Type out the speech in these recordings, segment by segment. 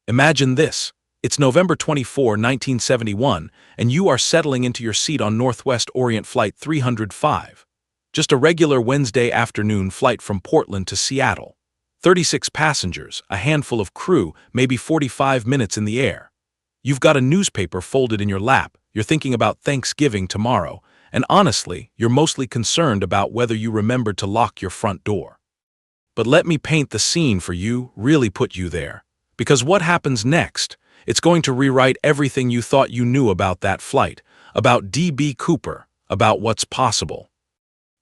Imagine this. It's November 24, 1971, and you are settling into your seat on Northwest Orient Flight 305. Just a regular Wednesday afternoon flight from Portland to Seattle. 36 passengers, a handful of crew, maybe 45 minutes in the air. You've got a newspaper folded in your lap, you're thinking about Thanksgiving tomorrow, and honestly, you're mostly concerned about whether you remembered to lock your front door. But let me paint the scene for you, really put you there. Because what happens next? It's going to rewrite everything you thought you knew about that flight, about D.B. Cooper, about what's possible.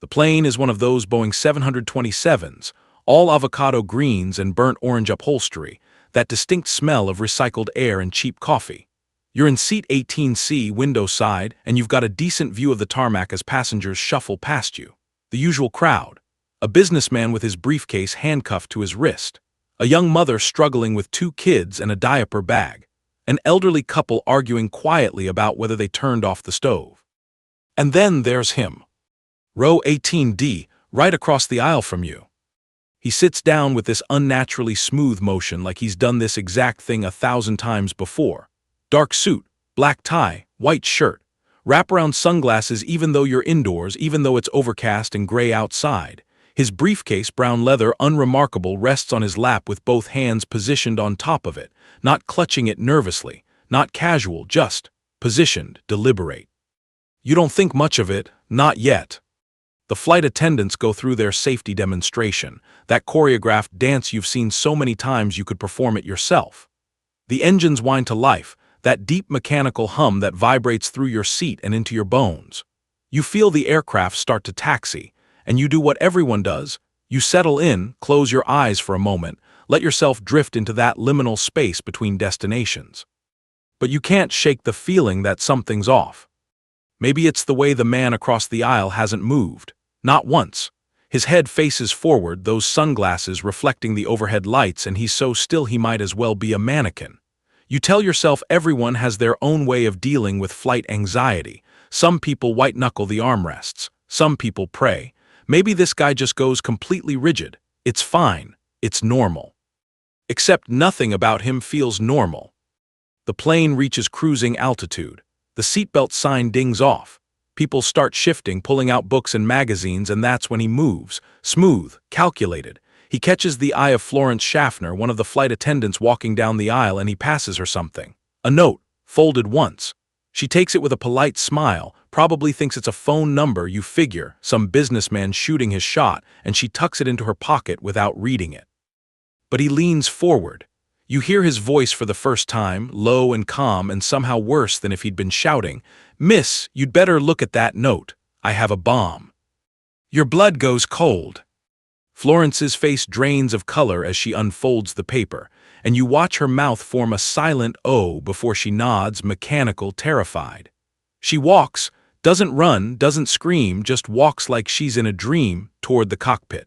The plane is one of those Boeing 727s, all avocado greens and burnt orange upholstery, that distinct smell of recycled air and cheap coffee. You're in seat 18C, window side, and you've got a decent view of the tarmac as passengers shuffle past you. The usual crowd. A businessman with his briefcase handcuffed to his wrist. A young mother struggling with 2 kids and a diaper bag. An elderly couple arguing quietly about whether they turned off the stove. And then there's him. Row 18D, right across the aisle from you. He sits down with this unnaturally smooth motion like he's done this exact thing 1,000 times before. Dark suit, black tie, white shirt, wraparound sunglasses even though you're indoors, even though it's overcast and gray outside. His briefcase, brown leather, unremarkable, rests on his lap with both hands positioned on top of it, not clutching it nervously, not casual, just positioned, deliberate. You don't think much of it, not yet. The flight attendants go through their safety demonstration, that choreographed dance you've seen so many times you could perform it yourself. The engines whine to life, that deep mechanical hum that vibrates through your seat and into your bones. You feel the aircraft start to taxi, and you do what everyone does. You settle in, close your eyes for a moment, let yourself drift into that liminal space between destinations. But you can't shake the feeling that something's off. Maybe it's the way the man across the aisle hasn't moved. Not once. His head faces forward, those sunglasses reflecting the overhead lights, and he's so still he might as well be a mannequin. You tell yourself everyone has their own way of dealing with flight anxiety. Some people white-knuckle the armrests. Some people pray. Maybe this guy just goes completely rigid. It's fine. It's normal. Except nothing about him feels normal. The plane reaches cruising altitude. The seatbelt sign dings off. People start shifting, pulling out books and magazines, and that's when he moves. Smooth, calculated. He catches the eye of Florence Schaffner, one of the flight attendants walking down the aisle, and he passes her something. A note, folded once. She takes it with a polite smile, probably thinks it's a phone number, you figure, some businessman shooting his shot, and she tucks it into her pocket without reading it. But he leans forward. You hear his voice for the first time, low and calm and somehow worse than if he'd been shouting, "Miss, you'd better look at that note. I have a bomb." Your blood goes cold. Florence's face drains of color as she unfolds the paper, and you watch her mouth form a silent O before she nods, mechanical, terrified. She walks, doesn't run, doesn't scream, just walks like she's in a dream toward the cockpit.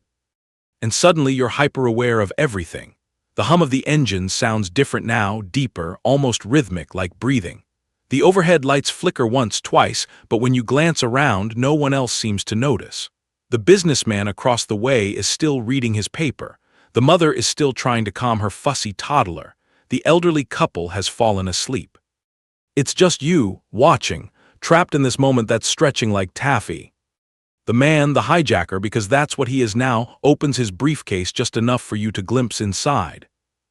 And suddenly you're hyper-aware of everything. The hum of the engine sounds different now, deeper, almost rhythmic, like breathing. The overhead lights flicker once, twice, but when you glance around, no one else seems to notice. The businessman across the way is still reading his paper. The mother is still trying to calm her fussy toddler. The elderly couple has fallen asleep. It's just you, watching, trapped in this moment that's stretching like taffy. The man, the hijacker, because that's what he is now, opens his briefcase just enough for you to glimpse inside.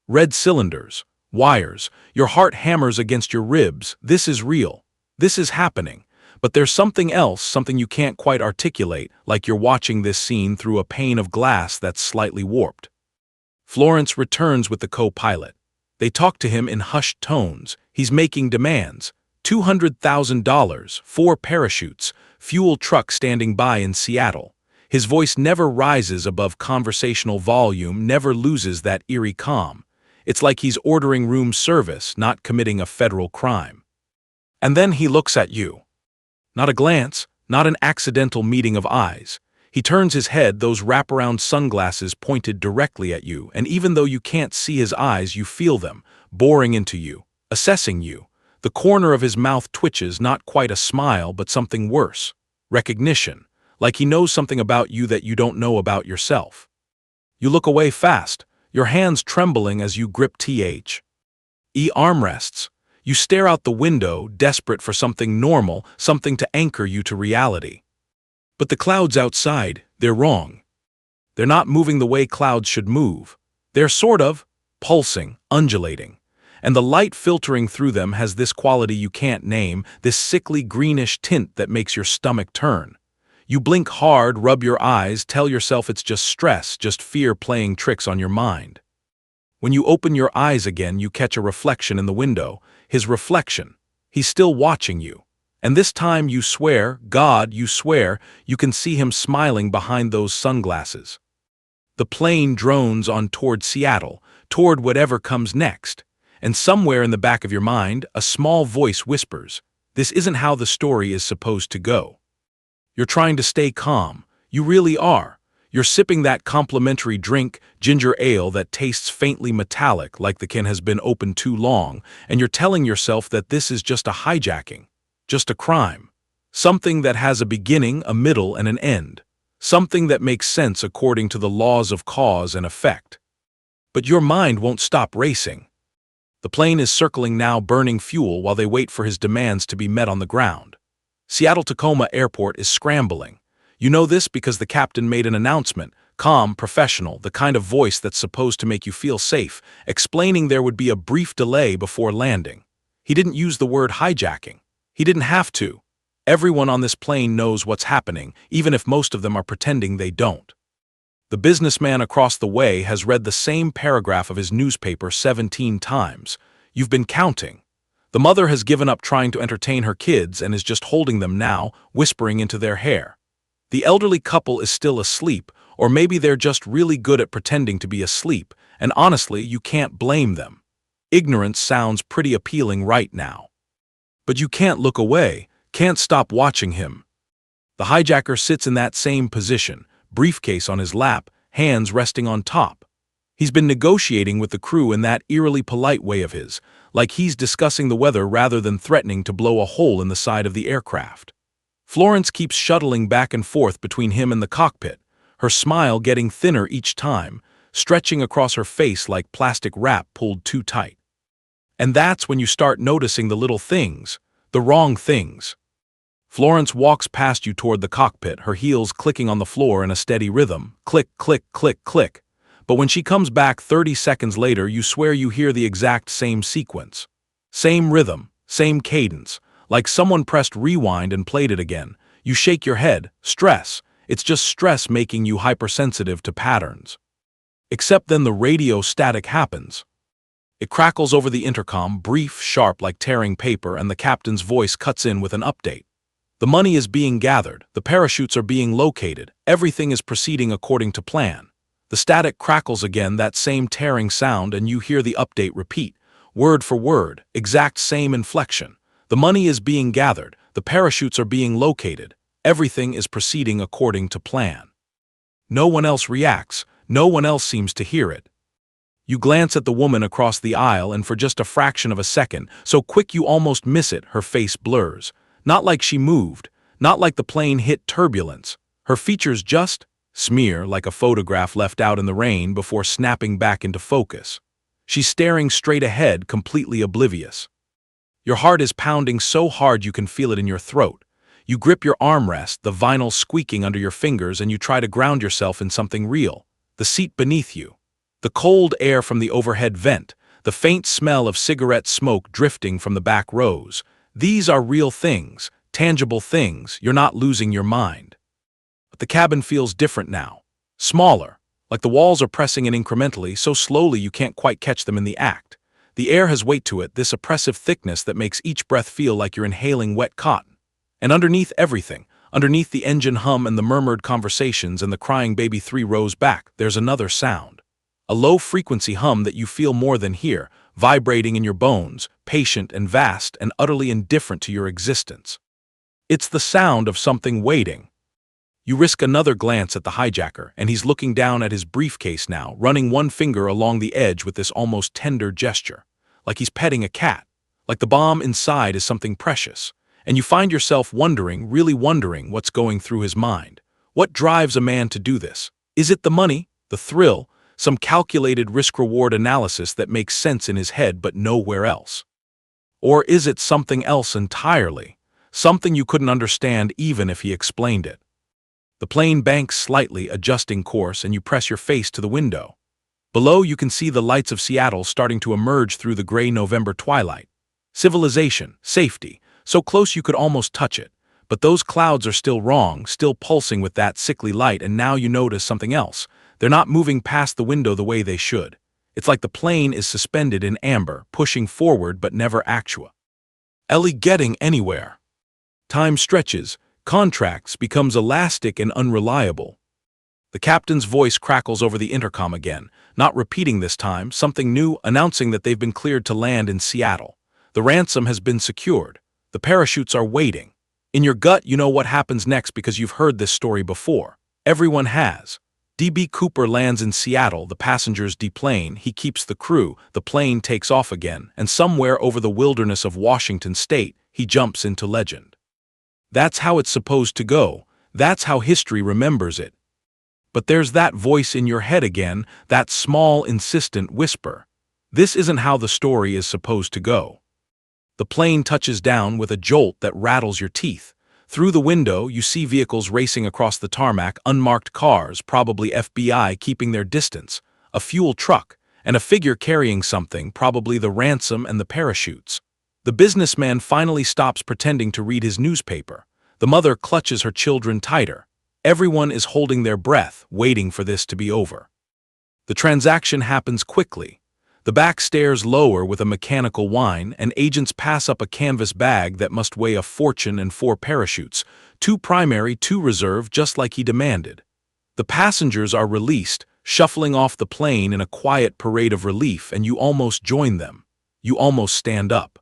Red cylinders, wires, your heart hammers against your ribs. This is real. This is happening. But there's something else, something you can't quite articulate, like you're watching this scene through a pane of glass that's slightly warped. Florence returns with the co-pilot. They talk to him in hushed tones. He's making demands. $200,000, 4 parachutes, fuel truck standing by in Seattle. His voice never rises above conversational volume, never loses that eerie calm. It's like he's ordering room service, not committing a federal crime. And then he looks at you. Not a glance, not an accidental meeting of eyes. He turns his head, those wraparound sunglasses pointed directly at you, and even though you can't see his eyes, you feel them, boring into you, assessing you. The corner of his mouth twitches, not quite a smile, but something worse. Recognition, like he knows something about you that you don't know about yourself. You look away fast, your hands trembling as you grip TH. Armrests. You stare out the window, desperate for something normal, something to anchor you to reality. But the clouds outside, they're wrong. They're not moving the way clouds should move. They're sort of pulsing, undulating. And the light filtering through them has this quality you can't name, this sickly greenish tint that makes your stomach turn. You blink hard, rub your eyes, tell yourself it's just stress, just fear playing tricks on your mind. When you open your eyes again, you catch a reflection in the window. His reflection. He's still watching you. And this time you swear, God, you swear, you can see him smiling behind those sunglasses. The plane drones on toward Seattle, toward whatever comes next. And somewhere in the back of your mind, a small voice whispers, this isn't how the story is supposed to go. You're trying to stay calm. You really are. You're sipping that complimentary drink, ginger ale that tastes faintly metallic like the can has been open too long, and you're telling yourself that this is just a hijacking, just a crime. Something that has a beginning, a middle, and an end. Something that makes sense according to the laws of cause and effect. But your mind won't stop racing. The plane is circling now, burning fuel while they wait for his demands to be met on the ground. Seattle-Tacoma Airport is scrambling. You know this because the captain made an announcement, calm, professional, the kind of voice that's supposed to make you feel safe, explaining there would be a brief delay before landing. He didn't use the word hijacking. He didn't have to. Everyone on this plane knows what's happening, even if most of them are pretending they don't. The businessman across the way has read the same paragraph of his newspaper 17 times. You've been counting. The mother has given up trying to entertain her kids and is just holding them now, whispering into their hair. The elderly couple is still asleep, or maybe they're just really good at pretending to be asleep, and honestly, you can't blame them. Ignorance sounds pretty appealing right now. But you can't look away, can't stop watching him. The hijacker sits in that same position, briefcase on his lap, hands resting on top. He's been negotiating with the crew in that eerily polite way of his, like he's discussing the weather rather than threatening to blow a hole in the side of the aircraft. Florence keeps shuttling back and forth between him and the cockpit, her smile getting thinner each time, stretching across her face like plastic wrap pulled too tight. And that's when you start noticing the little things, the wrong things. Florence walks past you toward the cockpit, her heels clicking on the floor in a steady rhythm, click, click, click, click. But when she comes back 30 seconds later, you swear you hear the exact same sequence. Same rhythm, same cadence, like someone pressed rewind and played it again. You shake your head, stress. It's just stress making you hypersensitive to patterns. Except then the radio static happens. It crackles over the intercom, brief, sharp like tearing paper, and the captain's voice cuts in with an update. The money is being gathered, the parachutes are being located, everything is proceeding according to plan. The static crackles again, that same tearing sound, and you hear the update repeat, word for word, exact same inflection. The money is being gathered, the parachutes are being located, everything is proceeding according to plan. No one else reacts, no one else seems to hear it. You glance at the woman across the aisle, and for just a fraction of a second, so quick you almost miss it, her face blurs. Not like she moved, not like the plane hit turbulence. Her features just smear like a photograph left out in the rain before snapping back into focus. She's staring straight ahead, completely oblivious. Your heart is pounding so hard you can feel it in your throat. You grip your armrest, the vinyl squeaking under your fingers, and you try to ground yourself in something real. The seat beneath you. The cold air from the overhead vent. The faint smell of cigarette smoke drifting from the back rows. These are real things, tangible things. You're not losing your mind. But the cabin feels different now. Smaller, like the walls are pressing in incrementally, so slowly you can't quite catch them in the act. The air has weight to it, this oppressive thickness that makes each breath feel like you're inhaling wet cotton. And underneath everything, underneath the engine hum and the murmured conversations and the crying baby 3 rows back, there's another sound. A low-frequency hum that you feel more than hear, vibrating in your bones, patient and vast and utterly indifferent to your existence. It's the sound of something waiting. You risk another glance at the hijacker, and he's looking down at his briefcase now, running one finger along the edge with this almost tender gesture, like he's petting a cat, like the bomb inside is something precious. And you find yourself wondering, really wondering what's going through his mind. What drives a man to do this? Is it the money, the thrill, some calculated risk-reward analysis that makes sense in his head but nowhere else? Or is it something else entirely, something you couldn't understand even if he explained it? The plane banks slightly, adjusting course, and you press your face to the window. Below, you can see the lights of Seattle starting to emerge through the gray November twilight. Civilization, safety, so close you could almost touch it. But those clouds are still wrong, still pulsing with that sickly light, and now you notice something else. They're not moving past the window the way they should. It's like the plane is suspended in amber, pushing forward but never getting anywhere. Time stretches, contracts, becomes elastic and unreliable. The captain's voice crackles over the intercom again, not repeating this time, something new, announcing that they've been cleared to land in Seattle. The ransom has been secured. The parachutes are waiting. In your gut, you know what happens next because you've heard this story before. Everyone has. D.B. Cooper lands in Seattle, the passengers deplane, he keeps the crew, the plane takes off again, and somewhere over the wilderness of Washington state, he jumps into legend. That's how it's supposed to go. That's how history remembers it. But there's that voice in your head again, that small, insistent whisper. This isn't how the story is supposed to go. The plane touches down with a jolt that rattles your teeth. Through the window, you see vehicles racing across the tarmac, unmarked cars, probably FBI keeping their distance, a fuel truck, and a figure carrying something, probably the ransom and the parachutes. The businessman finally stops pretending to read his newspaper. The mother clutches her children tighter. Everyone is holding their breath, waiting for this to be over. The transaction happens quickly. The back stairs lower with a mechanical whine, and agents pass up a canvas bag that must weigh a fortune and 4 parachutes, 2 primary, 2 reserve, just like he demanded. The passengers are released, shuffling off the plane in a quiet parade of relief, and you almost join them. You almost stand up.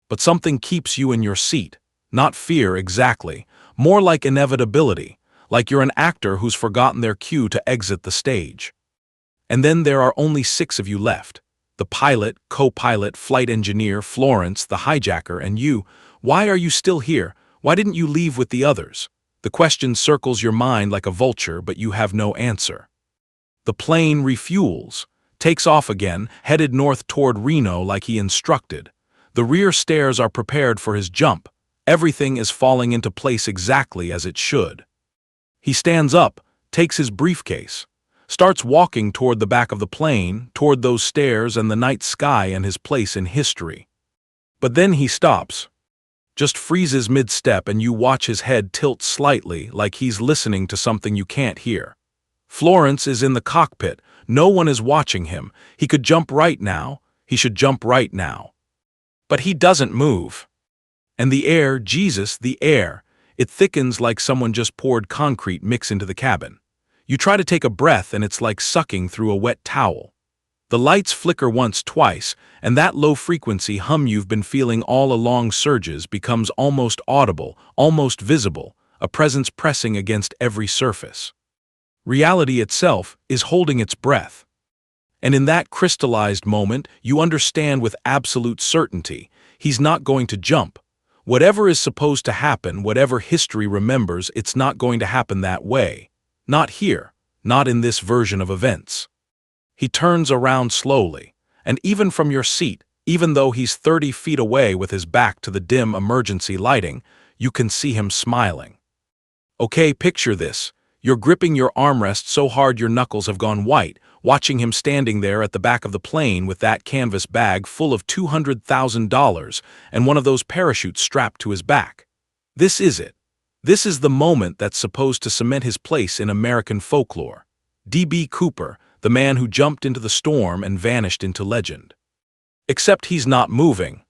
But something keeps you in your seat. Not fear exactly, more like inevitability, like you're an actor who's forgotten their cue to exit the stage. And then there are only 6 of you left. The pilot, co-pilot, flight engineer, Florence, the hijacker, and you. Why are you still here? Why didn't you leave with the others? The question circles your mind like a vulture, but you have no answer. The plane refuels, takes off again, headed north toward Reno like he instructed. The rear stairs are prepared for his jump. Everything is falling into place exactly as it should. He stands up, takes his briefcase, starts walking toward the back of the plane, toward those stairs and the night sky and his place in history. But then he stops, just freezes mid-step, and you watch his head tilt slightly like he's listening to something you can't hear. Florence is in the cockpit. No one is watching him. He could jump right now. He should jump right now. But he doesn't move. And the air, Jesus, the air, it thickens like someone just poured concrete mix into the cabin. You try to take a breath and it's like sucking through a wet towel. The lights flicker once, twice, and that low-frequency hum you've been feeling all along surges, becomes almost audible, almost visible, a presence pressing against every surface. Reality itself is holding its breath. And in that crystallized moment, you understand with absolute certainty, he's not going to jump. Whatever is supposed to happen, whatever history remembers, it's not going to happen that way. Not here, not in this version of events. He turns around slowly, and even from your seat, even though he's 30 feet away with his back to the dim emergency lighting, you can see him smiling. Okay, picture this. You're gripping your armrest so hard your knuckles have gone white, watching him standing there at the back of the plane with that canvas bag full of $200,000 and one of those parachutes strapped to his back. This is it. This is the moment that's supposed to cement his place in American folklore. D.B. Cooper, the man who jumped into the storm and vanished into legend. Except he's not moving.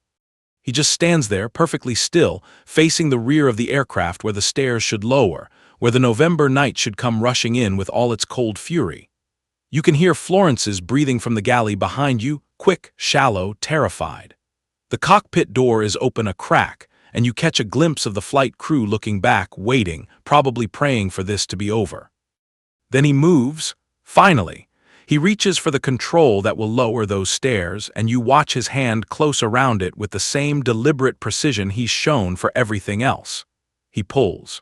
He just stands there, perfectly still, facing the rear of the aircraft where the stairs should lower, where the November night should come rushing in with all its cold fury. You can hear Florence's breathing from the galley behind you, quick, shallow, terrified. The cockpit door is open a crack, and you catch a glimpse of the flight crew looking back, waiting, probably praying for this to be over. Then he moves, finally. He reaches for the control that will lower those stairs, and you watch his hand close around it with the same deliberate precision he's shown for everything else. He pulls.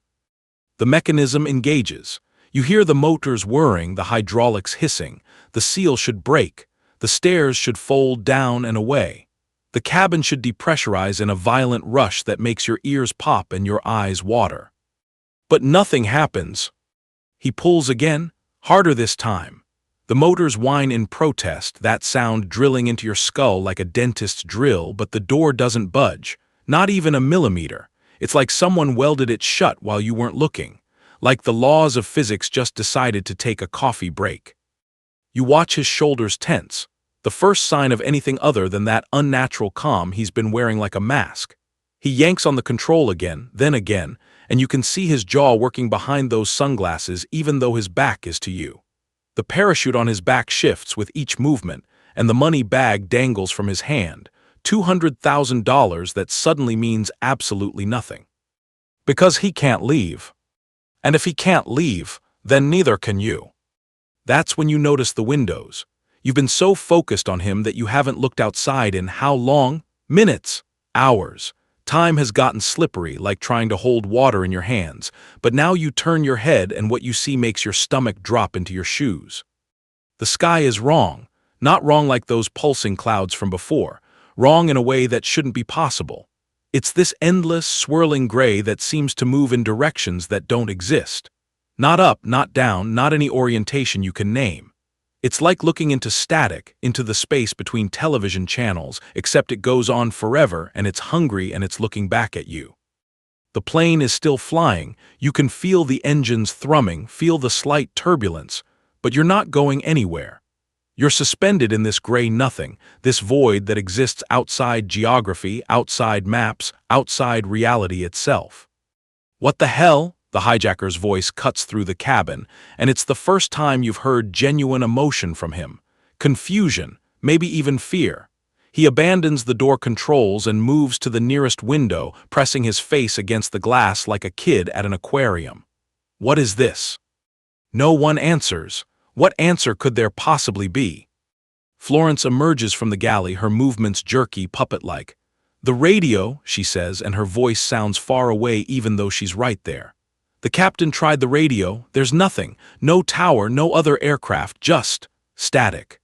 The mechanism engages. You hear the motors whirring, the hydraulics hissing. the seal should break, the stairs should fold down and away. The cabin should depressurize in a violent rush that makes your ears pop and your eyes water. But nothing happens. He pulls again, harder this time. The motors whine in protest, that sound drilling into your skull like a dentist's drill, but the door doesn't budge, not even a millimeter. It's like someone welded it shut while you weren't looking, like the laws of physics just decided to take a coffee break. You watch his shoulders tense, the first sign of anything other than that unnatural calm he's been wearing like a mask. He yanks on the control again, then again, and you can see his jaw working behind those sunglasses even though his back is to you. The parachute on his back shifts with each movement, and the money bag dangles from his hand, $200,000 that suddenly means absolutely nothing. Because he can't leave. And if he can't leave, then neither can you. That's when you notice the windows. You've been so focused on him that you haven't looked outside in how long? Minutes, hours. Time has gotten slippery, like trying to hold water in your hands, but now you turn your head and what you see makes your stomach drop into your shoes. The sky is wrong, not wrong like those pulsing clouds from before, wrong in a way that shouldn't be possible. It's this endless, swirling gray that seems to move in directions that don't exist. Not up, not down, not any orientation you can name. It's like looking into static, into the space between television channels, except it goes on forever and it's hungry and it's looking back at you. The plane is still flying, you can feel the engines thrumming, feel the slight turbulence, but you're not going anywhere. You're suspended in this gray nothing, this void that exists outside geography, outside maps, outside reality itself. What the hell? The hijacker's voice cuts through the cabin, and it's the first time you've heard genuine emotion from him. Confusion, maybe even fear. He abandons the door controls and moves to the nearest window, pressing his face against the glass like a kid at an aquarium. What is this? No one answers. What answer could there possibly be? Florence emerges from the galley, her movements jerky, puppet-like. The radio, she says, and her voice sounds far away even though she's right there. The captain tried the radio, there's nothing, no tower, no other aircraft, just static.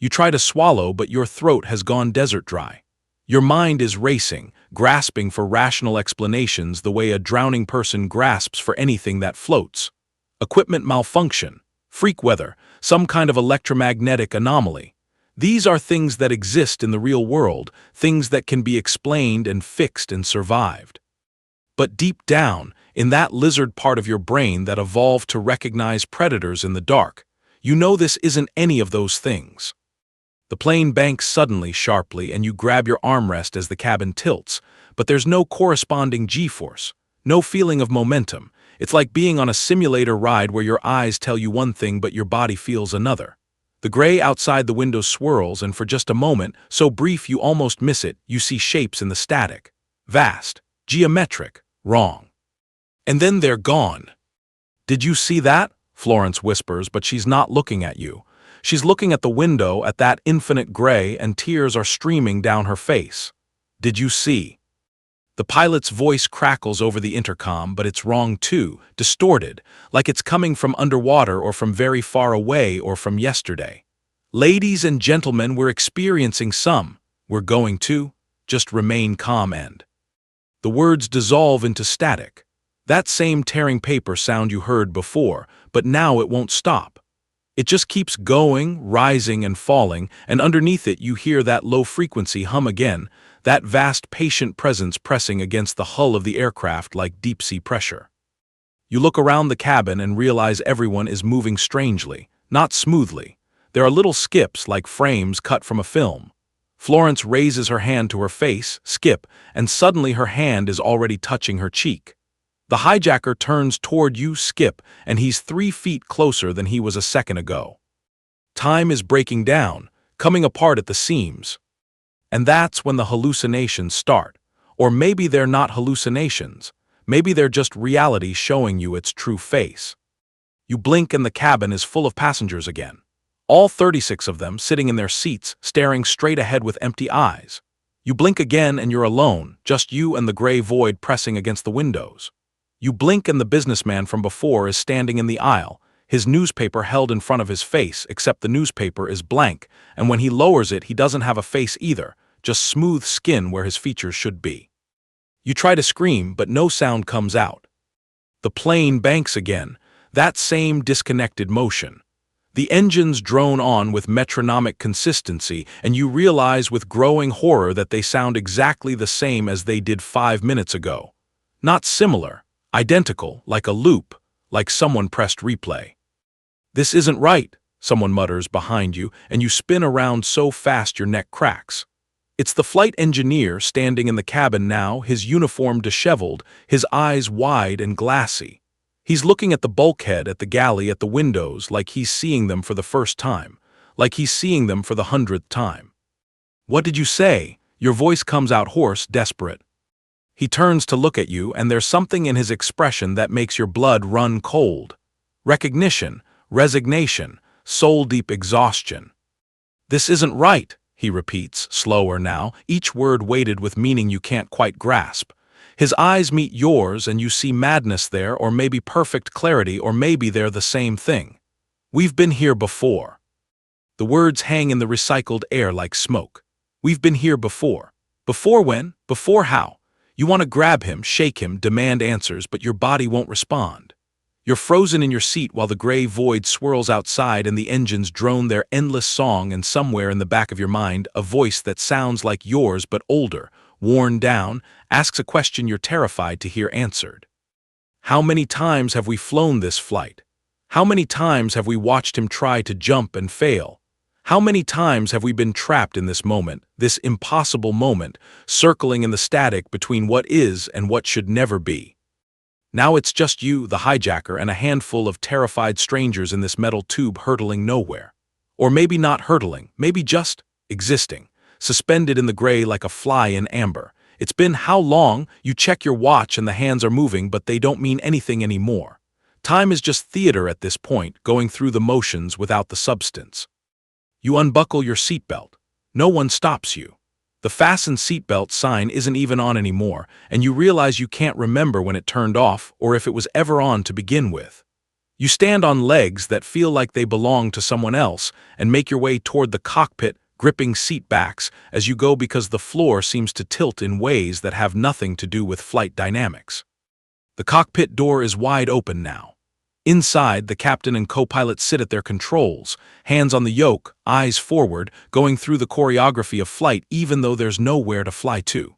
You try to swallow, but your throat has gone desert dry. Your mind is racing, grasping for rational explanations the way a drowning person grasps for anything that floats. Equipment malfunction, freak weather, some kind of electromagnetic anomaly. These are things that exist in the real world, things that can be explained and fixed and survived. But deep down, in that lizard part of your brain that evolved to recognize predators in the dark, you know this isn't any of those things. The plane banks suddenly, sharply, and you grab your armrest as the cabin tilts, but there's no corresponding G-force, no feeling of momentum. It's like being on a simulator ride where your eyes tell you one thing but your body feels another. The gray outside the window swirls, and for just a moment, so brief you almost miss it, you see shapes in the static. Vast, geometric, wrong. And then they're gone. Did you see that? Florence whispers, but she's not looking at you. She's looking at the window, at that infinite gray, and tears are streaming down her face. Did you see? The pilot's voice crackles over the intercom, but it's wrong too, distorted, like it's coming from underwater or from very far away or from yesterday. Ladies and gentlemen, we're experiencing we're going to, just remain calm and. The words dissolve into static. That same tearing paper sound you heard before, but now it won't stop. It just keeps going, rising and falling, and underneath it you hear that low-frequency hum again, that vast patient presence pressing against the hull of the aircraft like deep-sea pressure. You look around the cabin and realize everyone is moving strangely, not smoothly. There are little skips like frames cut from a film. Florence raises her hand to her face, skip, and suddenly her hand is already touching her cheek. The hijacker turns toward you, skip, and he's 3 feet closer than he was a second ago. Time is breaking down, coming apart at the seams. And that's when the hallucinations start. Or maybe they're not hallucinations. Maybe they're just reality showing you its true face. You blink and the cabin is full of passengers again. All 36 of them sitting in their seats, staring straight ahead with empty eyes. You blink again and you're alone, just you and the gray void pressing against the windows. You blink and the businessman from before is standing in the aisle, his newspaper held in front of his face, except the newspaper is blank, and when he lowers it, he doesn't have a face either, just smooth skin where his features should be. You try to scream, but no sound comes out. The plane banks again, that same disconnected motion. The engines drone on with metronomic consistency, and you realize with growing horror that they sound exactly the same as they did 5 minutes ago. Not similar, identical, like a loop, like someone pressed replay. "This isn't right," someone mutters behind you, and you spin around so fast your neck cracks. It's the flight engineer standing in the cabin now, his uniform disheveled, his eyes wide and glassy. He's looking at the bulkhead, at the galley, at the windows, like he's seeing them for the first time, like he's seeing them for the 100th time. "What did you say?" Your voice comes out hoarse, desperate. He turns to look at you, and there's something in his expression that makes your blood run cold. Recognition, resignation, soul-deep exhaustion. "This isn't right," he repeats, slower now, each word weighted with meaning you can't quite grasp. His eyes meet yours, and you see madness there, or maybe perfect clarity, or maybe they're the same thing. "We've been here before." The words hang in the recycled air like smoke. We've been here before. Before when? Before how? You want to grab him, shake him, demand answers, but your body won't respond. You're frozen in your seat while the gray void swirls outside and the engines drone their endless song, and somewhere in the back of your mind, a voice that sounds like yours but older, worn down, asks a question you're terrified to hear answered. How many times have we flown this flight? How many times have we watched him try to jump and fail? How many times have we been trapped in this moment, this impossible moment, circling in the static between what is and what should never be? Now it's just you, the hijacker, and a handful of terrified strangers in this metal tube hurtling nowhere. Or maybe not hurtling, maybe just existing, suspended in the gray like a fly in amber. It's been how long? You check your watch and the hands are moving, but they don't mean anything anymore. Time is just theater at this point, going through the motions without the substance. You unbuckle your seatbelt. No one stops you. The fasten seatbelt sign isn't even on anymore, and you realize you can't remember when it turned off or if it was ever on to begin with. You stand on legs that feel like they belong to someone else and make your way toward the cockpit, gripping seat backs as you go because the floor seems to tilt in ways that have nothing to do with flight dynamics. The cockpit door is wide open now. Inside, the captain and co-pilot sit at their controls, hands on the yoke, eyes forward, going through the choreography of flight even though there's nowhere to fly to.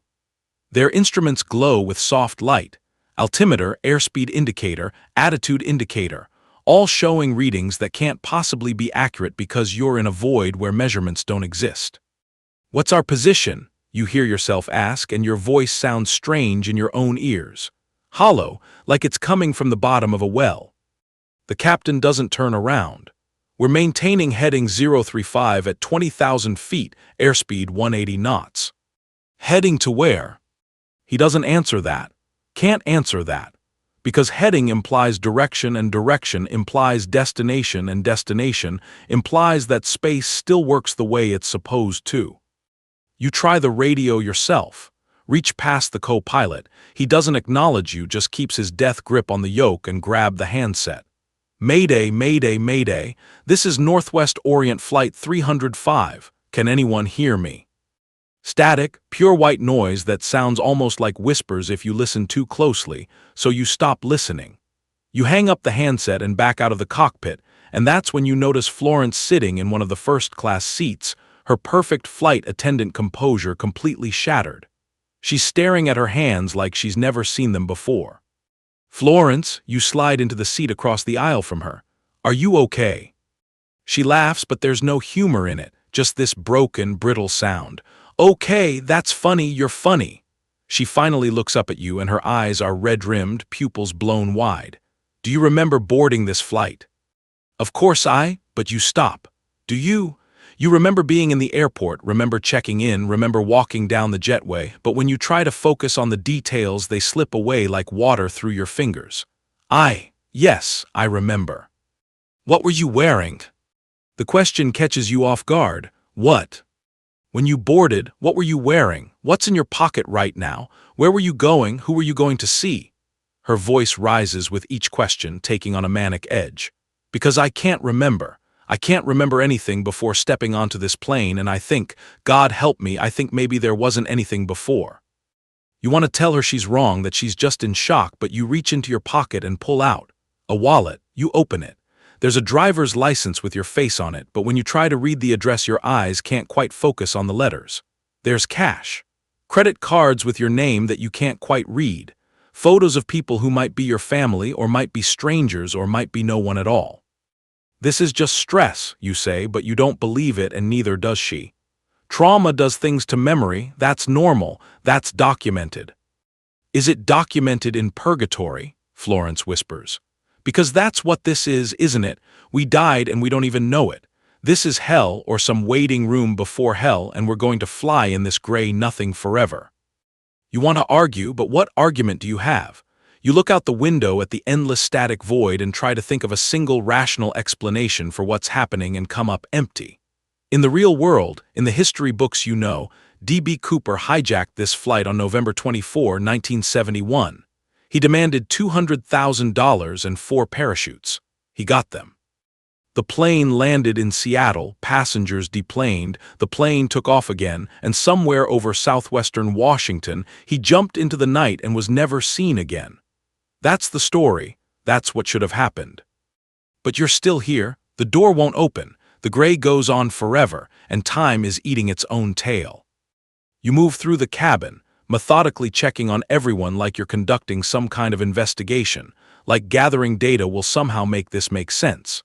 Their instruments glow with soft light, altimeter, airspeed indicator, attitude indicator, all showing readings that can't possibly be accurate because you're in a void where measurements don't exist. "What's our position?" you hear yourself ask, and your voice sounds strange in your own ears. Hollow, like it's coming from the bottom of a well. The captain doesn't turn around. "We're maintaining heading 035 at 20,000 feet, airspeed 180 knots. "Heading to where?" He doesn't answer that. Can't answer that. Because heading implies direction, and direction implies destination, and destination implies that space still works the way it's supposed to. You try the radio yourself. Reach past the co-pilot. He doesn't acknowledge you, just keeps his death grip on the yoke and grab the handset. "Mayday, mayday, mayday. This is Northwest Orient Flight 305. Can anyone hear me?" Static, pure white noise that sounds almost like whispers if you listen too closely, so you stop listening. You hang up the handset and back out of the cockpit, and that's when you notice Florence sitting in one of the first-class seats, her perfect flight attendant composure completely shattered. She's staring at her hands like she's never seen them before. "Florence," you slide into the seat across the aisle from her. "Are you okay?" She laughs, but there's no humor in it, just this broken, brittle sound. "Okay, that's funny, you're funny." She finally looks up at you and her eyes are red-rimmed, pupils blown wide. "Do you remember boarding this flight?" "Of course but you stop. Do you? You remember being in the airport, remember checking in, remember walking down the jetway, but when you try to focus on the details, they slip away like water through your fingers." Yes, I remember." "What were you wearing?" The question catches you off guard. What? When you boarded, what were you wearing? What's in your pocket right now? Where were you going? Who were you going to see? Her voice rises with each question, taking on a manic edge. Because I can't remember. I can't remember anything before stepping onto this plane, and I think, God help me, I think maybe there wasn't anything before. You want to tell her she's wrong, that she's just in shock, but you reach into your pocket and pull out a wallet. You open it. There's a driver's license with your face on it, but when you try to read the address, your eyes can't quite focus on the letters. There's cash. Credit cards with your name that you can't quite read. Photos of people who might be your family or might be strangers or might be no one at all. This is just stress, you say, but you don't believe it, and neither does she. Trauma does things to memory. That's normal. That's documented. Is it documented in purgatory? Florence whispers. Because that's what this is, isn't it? We died and we don't even know it. This is hell, or some waiting room before hell, and we're going to fly in this gray nothing forever. You want to argue, but what argument do you have? You look out the window at the endless static void and try to think of a single rational explanation for what's happening and come up empty. In the real world, in the history books you know, D.B. Cooper hijacked this flight on November 24, 1971. He demanded $200,000 and 4 parachutes. He got them. The plane landed in Seattle, passengers deplaned, the plane took off again, and somewhere over southwestern Washington, he jumped into the night and was never seen again. That's the story. That's what should have happened. But you're still here. The door won't open. The gray goes on forever, and time is eating its own tail. You move through the cabin, methodically checking on everyone like you're conducting some kind of investigation, like gathering data will somehow make this make sense.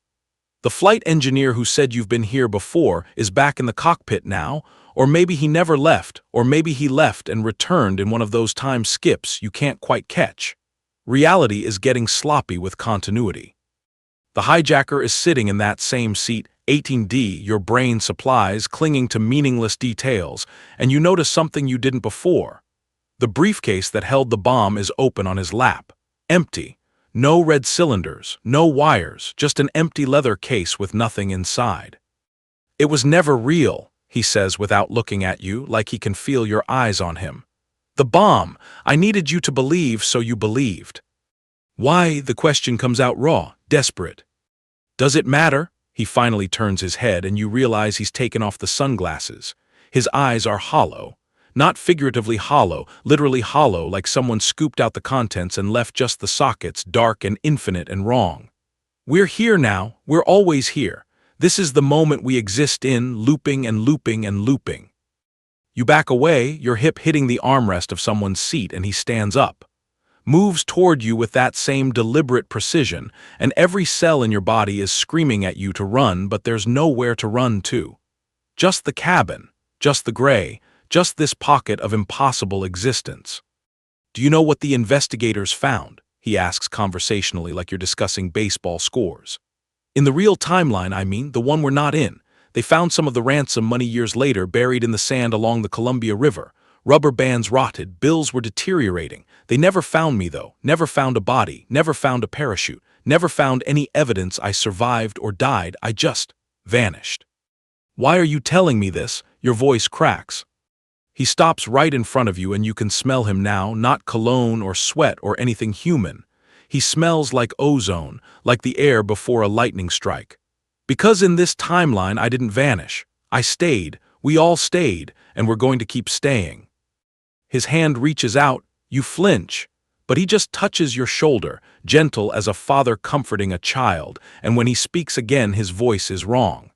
The flight engineer who said you've been here before is back in the cockpit now, or maybe he never left, or maybe he left and returned in one of those time skips you can't quite catch. Reality is getting sloppy with continuity. The hijacker is sitting in that same seat, 18D, your brain supplies, clinging to meaningless details, and you notice something you didn't before. The briefcase that held the bomb is open on his lap. Empty. No red cylinders, no wires, just an empty leather case with nothing inside. It was never real, he says without looking at you, like he can feel your eyes on him. The bomb. I needed you to believe, so you believed. Why? The question comes out raw, desperate. Does it matter? He finally turns his head and you realize he's taken off the sunglasses. His eyes are hollow. Not figuratively hollow, literally hollow, like someone scooped out the contents and left just the sockets, dark and infinite and wrong. We're here now. We're always here. This is the moment we exist in, looping and looping and looping. You back away, your hip hitting the armrest of someone's seat, and he stands up. Moves toward you with that same deliberate precision, and every cell in your body is screaming at you to run, but there's nowhere to run to. Just the cabin, just the gray, just this pocket of impossible existence. Do you know what the investigators found? He asks conversationally, like you're discussing baseball scores. In the real timeline, I mean, the one we're not in. They found some of the ransom money years later buried in the sand along the Columbia River. Rubber bands rotted, bills were deteriorating. They never found me, though, never found a body, never found a parachute, never found any evidence I survived or died. I just vanished. Why are you telling me this? Your voice cracks. He stops right in front of you and you can smell him now, not cologne or sweat or anything human. He smells like ozone, like the air before a lightning strike. Because in this timeline I didn't vanish. I stayed, we all stayed, and we're going to keep staying. His hand reaches out, you flinch, but he just touches your shoulder, gentle as a father comforting a child, and when he speaks again his voice is wrong.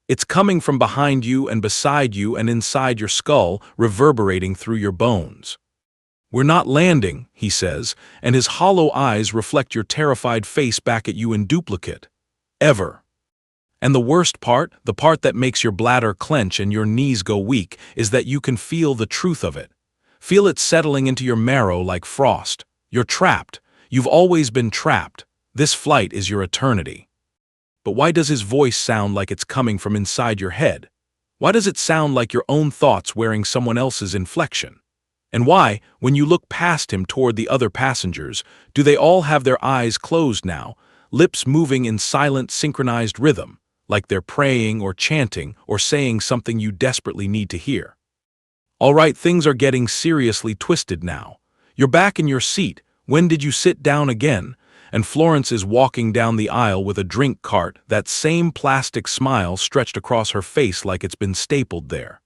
It's coming from behind you and beside you and inside your skull, reverberating through your bones. We're not landing, he says, and his hollow eyes reflect your terrified face back at you in duplicate. Ever. And the worst part, the part that makes your bladder clench and your knees go weak, is that you can feel the truth of it. Feel it settling into your marrow like frost. You're trapped. You've always been trapped. This flight is your eternity. But why does his voice sound like it's coming from inside your head? Why does it sound like your own thoughts wearing someone else's inflection? And why, when you look past him toward the other passengers, do they all have their eyes closed now, lips moving in silent, synchronized rhythm, like they're praying or chanting or saying something you desperately need to hear? All right, things are getting seriously twisted now. You're back in your seat. When did you sit down again? and Florence is walking down the aisle with a drink cart, that same plastic smile stretched across her face like it's been stapled there.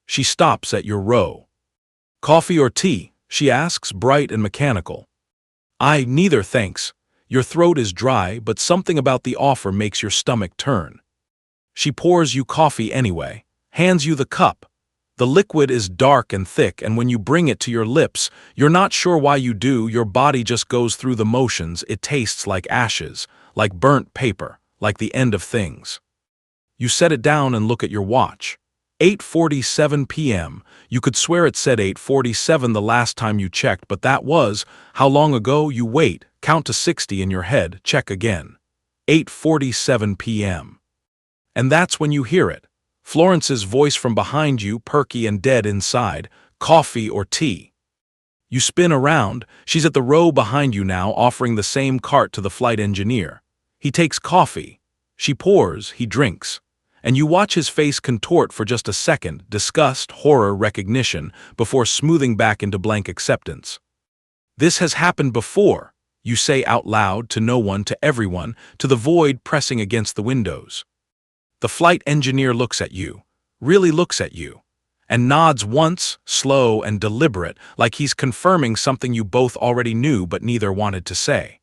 She stops at your row. "Coffee or tea?" she asks, bright and mechanical. Neither, thanks." Your throat is dry, but something about the offer makes your stomach turn. She pours you coffee anyway, hands you the cup. The liquid is dark and thick, and when you bring it to your lips, you're not sure why you do. Your body just goes through the motions. It tastes like ashes, like burnt paper, like the end of things. You set it down and look at your watch. 8:47 p.m. You could swear it said 8:47 the last time you checked, but that was, how long ago? You wait, count to 60 in your head, check again. 8:47 p.m. And that's when you hear it. Florence's voice from behind you, perky and dead inside. "Coffee or tea?" You spin around. She's at the row behind you now, offering the same cart to the flight engineer. He takes coffee. She pours, he drinks. And you watch his face contort for just a second, disgust, horror, recognition, before smoothing back into blank acceptance. "This has happened before," you say out loud, to no one, to everyone, to the void pressing against the windows. The flight engineer looks at you, really looks at you, and nods once, slow and deliberate, like he's confirming something you both already knew but neither wanted to say.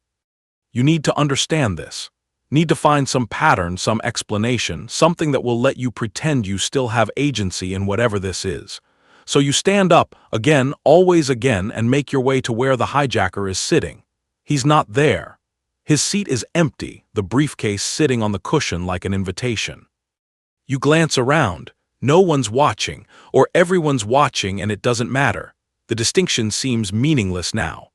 You need to understand this. Need to find some pattern, some explanation, something that will let you pretend you still have agency in whatever this is. So you stand up, again, always again, and make your way to where the hijacker is sitting. He's not there. His seat is empty, the briefcase sitting on the cushion like an invitation. You glance around. No one's watching, or everyone's watching and it doesn't matter. The distinction seems meaningless now.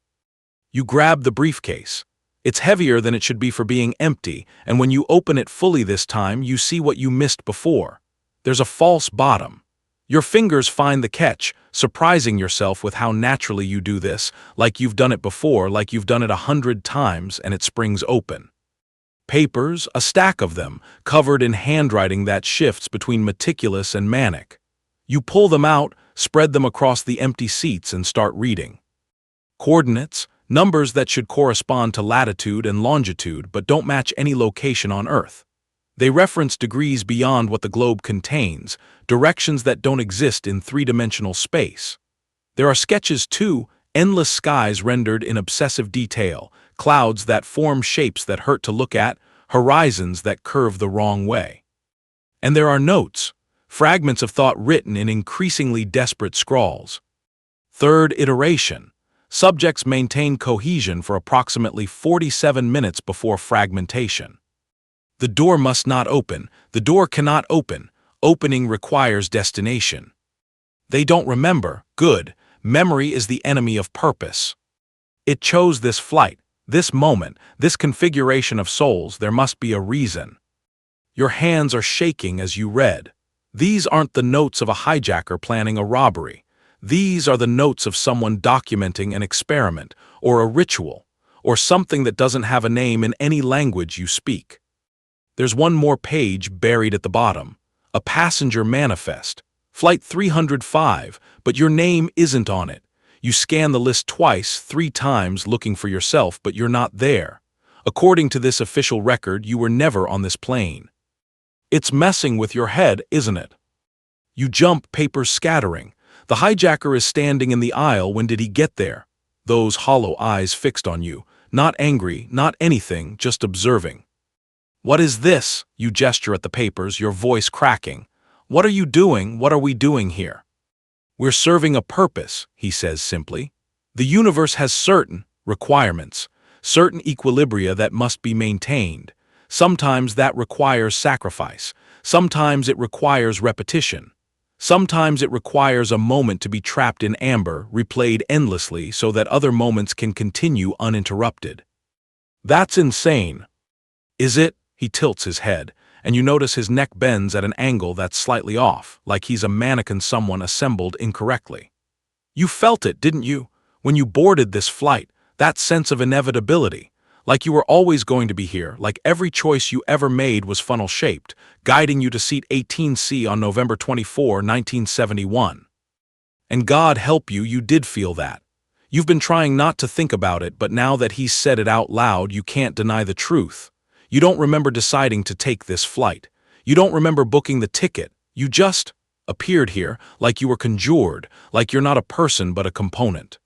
You grab the briefcase. It's heavier than it should be for being empty, and when you open it fully this time, you see what you missed before. There's a false bottom. Your fingers find the catch, surprising yourself with how naturally you do this, like you've done it before, like you've done it 100 times, and it springs open. Papers, a stack of them, covered in handwriting that shifts between meticulous and manic. You pull them out, spread them across the empty seats, and start reading. Coordinates, numbers that should correspond to latitude and longitude but don't match any location on Earth. They reference degrees beyond what the globe contains, directions that don't exist in three-dimensional space. There are sketches too, endless skies rendered in obsessive detail, clouds that form shapes that hurt to look at, horizons that curve the wrong way. And there are notes, fragments of thought written in increasingly desperate scrawls. Third iteration. Subjects maintain cohesion for approximately 47 minutes before fragmentation. The door must not open. The door cannot open. Opening requires destination. They don't remember. Good. Memory is the enemy of purpose. It chose this flight, this moment, this configuration of souls. There must be a reason. Your hands are shaking as you read. These aren't the notes of a hijacker planning a robbery. These are the notes of someone documenting an experiment, or a ritual, or something that doesn't have a name in any language you speak. There's one more page buried at the bottom, a passenger manifest, Flight 305, but your name isn't on it. You scan the list twice, 3 times, looking for yourself, but you're not there. According to this official record, you were never on this plane. It's messing with your head, isn't it? You jump, papers scattering. The hijacker is standing in the aisle. When did he get there? Those hollow eyes fixed on you, not angry, not anything, just observing. "What is this?" You gesture at the papers, your voice cracking. "What are you doing? What are we doing here?" "We're serving a purpose," he says simply. "The universe has certain requirements, certain equilibria that must be maintained. Sometimes that requires sacrifice. Sometimes it requires repetition. Sometimes it requires a moment to be trapped in amber, replayed endlessly so that other moments can continue uninterrupted." That's insane. Is it? He tilts his head, and you notice his neck bends at an angle that's slightly off, like he's a mannequin someone assembled incorrectly. You felt it, didn't you? When you boarded this flight, that sense of inevitability. Like you were always going to be here, like every choice you ever made was funnel-shaped, guiding you to seat 18C on November 24, 1971. And God help you, you did feel that. You've been trying not to think about it, but now that he's said it out loud, you can't deny the truth. You don't remember deciding to take this flight. You don't remember booking the ticket. You just appeared here, like you were conjured, like you're not a person but a component.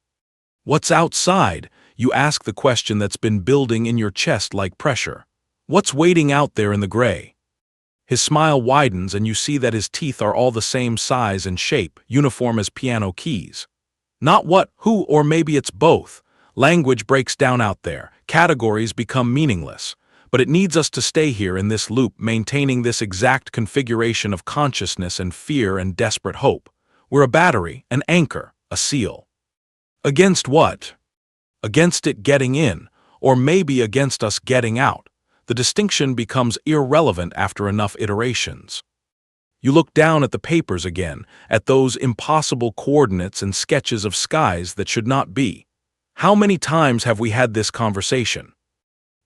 What's outside? You ask the question that's been building in your chest like pressure. What's waiting out there in the gray? His smile widens and you see that his teeth are all the same size and shape, uniform as piano keys. Not what, who, or maybe it's both. Language breaks down out there. Categories become meaningless. But it needs us to stay here in this loop, maintaining this exact configuration of consciousness and fear and desperate hope. We're a battery, an anchor, a seal. Against what? Against it getting in, or maybe against us getting out. The distinction becomes irrelevant after enough iterations. You look down at the papers again, at those impossible coordinates and sketches of skies that should not be. How many times have we had this conversation?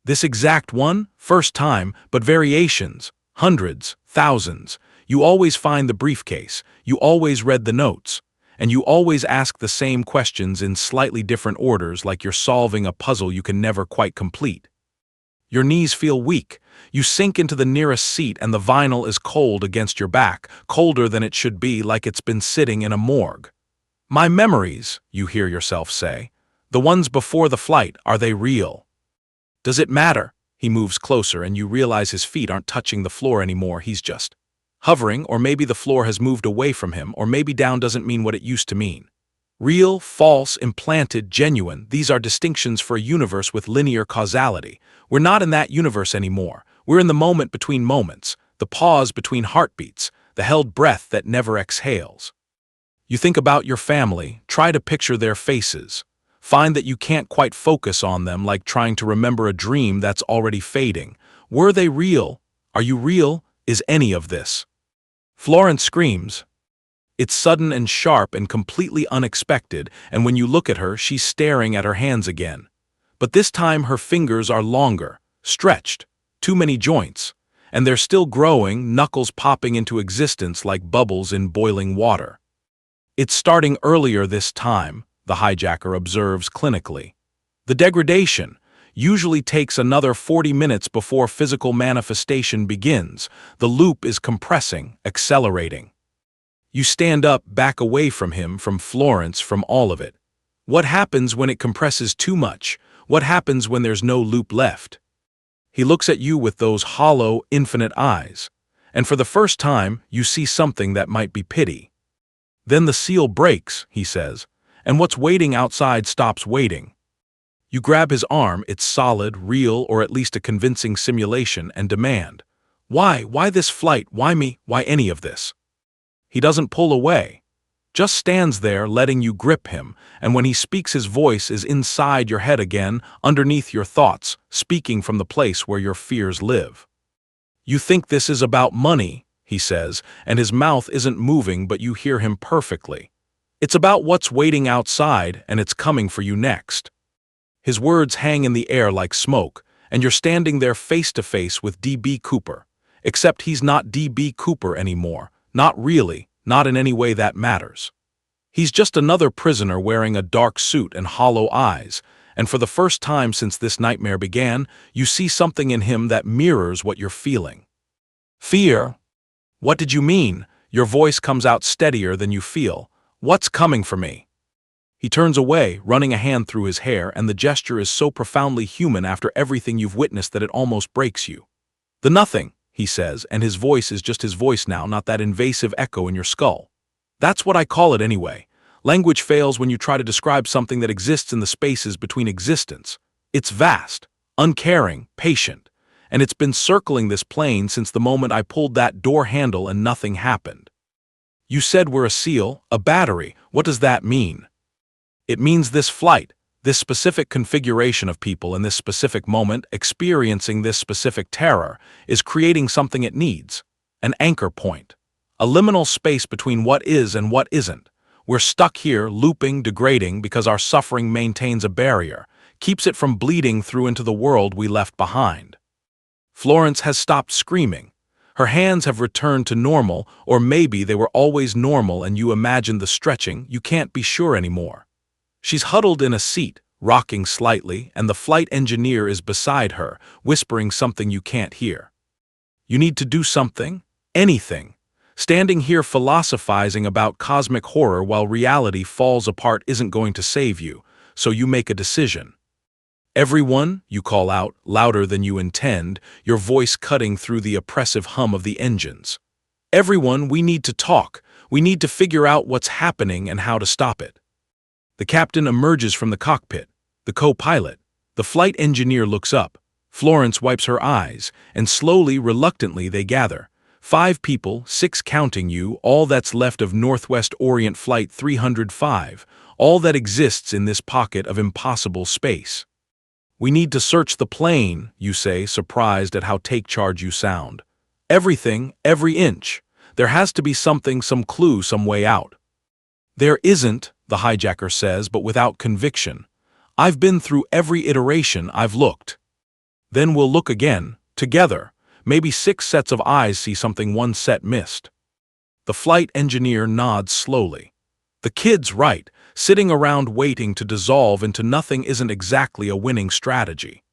This exact one? First time, but variations. Hundreds, thousands. You always find the briefcase, you always read the notes, and you always ask the same questions in slightly different orders, like you're solving a puzzle you can never quite complete. Your knees feel weak. You sink into the nearest seat and the vinyl is cold against your back, colder than it should be, like it's been sitting in a morgue. My memories, you hear yourself say. The ones before the flight, are they real? Does it matter? He moves closer and you realize his feet aren't touching the floor anymore, he's just hovering, or maybe the floor has moved away from him, or maybe down doesn't mean what it used to mean. Real, false, implanted, genuine, these are distinctions for a universe with linear causality. We're not in that universe anymore. We're in the moment between moments, the pause between heartbeats, the held breath that never exhales. You think about your family, try to picture their faces. Find that you can't quite focus on them, like trying to remember a dream that's already fading. Were they real? Are you real? Is any of this? Florence screams. It's sudden and sharp and completely unexpected, and when you look at her, she's staring at her hands again. But this time her fingers are longer, stretched, too many joints, and they're still growing, knuckles popping into existence like bubbles in boiling water. It's starting earlier this time, the hijacker observes clinically. The degradation usually takes another 40 minutes before physical manifestation begins. The loop is compressing, accelerating. You stand up, back away from him, from Florence, from all of it. What happens when it compresses too much? What happens when there's no loop left? He looks at you with those hollow, infinite eyes, and for the first time, you see something that might be pity. Then the seal breaks, he says, and what's waiting outside stops waiting. You grab his arm, it's solid, real, or at least a convincing simulation, and demand, "Why? Why this flight? Why me? Why any of this?" He doesn't pull away, just stands there letting you grip him, and when he speaks his voice is inside your head again, underneath your thoughts, speaking from the place where your fears live. You think this is about money, he says, and his mouth isn't moving, but you hear him perfectly. It's about what's waiting outside, and it's coming for you next. His words hang in the air like smoke, and you're standing there face to face with D.B. Cooper. Except he's not D.B. Cooper anymore. Not really, not in any way that matters. He's just another prisoner wearing a dark suit and hollow eyes, and for the first time since this nightmare began, you see something in him that mirrors what you're feeling. Fear? What did you mean? Your voice comes out steadier than you feel. What's coming for me? He turns away, running a hand through his hair, and the gesture is so profoundly human after everything you've witnessed that it almost breaks you. The nothing, he says, and his voice is just his voice now, not that invasive echo in your skull. That's what I call it anyway. Language fails when you try to describe something that exists in the spaces between existence. It's vast, uncaring, patient, and it's been circling this plane since the moment I pulled that door handle and nothing happened. You said we're a seal, a battery. What does that mean? It means this flight, this specific configuration of people in this specific moment experiencing this specific terror, is creating something it needs, an anchor point, a liminal space between what is and what isn't. We're stuck here, looping, degrading, because our suffering maintains a barrier, keeps it from bleeding through into the world we left behind. Florence has stopped screaming. Her hands have returned to normal, or maybe they were always normal and you imagined the stretching. You can't be sure anymore. She's huddled in a seat, rocking slightly, and the flight engineer is beside her, whispering something you can't hear. You need to do something? Anything. Standing here philosophizing about cosmic horror while reality falls apart isn't going to save you, so you make a decision. Everyone, you call out, louder than you intend, your voice cutting through the oppressive hum of the engines. Everyone, we need to talk. We need to figure out what's happening and how to stop it. The captain emerges from the cockpit. The co-pilot. The flight engineer looks up. Florence wipes her eyes, and slowly, reluctantly they gather. 5 people, 6 counting you, all that's left of Northwest Orient Flight 305, all that exists in this pocket of impossible space. We need to search the plane, you say, surprised at how take charge you sound. Everything, every inch. There has to be something, some clue, some way out. There isn't, the hijacker says, but without conviction. I've been through every iteration, I've looked. Then we'll look again, together. Maybe 6 sets of eyes see something 1 set missed. The flight engineer nods slowly. The kid's right. Sitting around waiting to dissolve into nothing isn't exactly a winning strategy.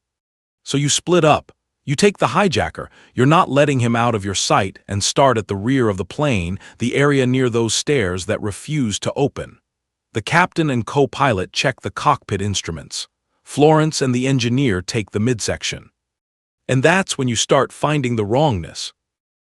So you split up. You take the hijacker. You're not letting him out of your sight and start at the rear of the plane, the area near those stairs that refuse to open. The captain and co-pilot check the cockpit instruments. Florence and the engineer take the midsection. And that's when you start finding the wrongness.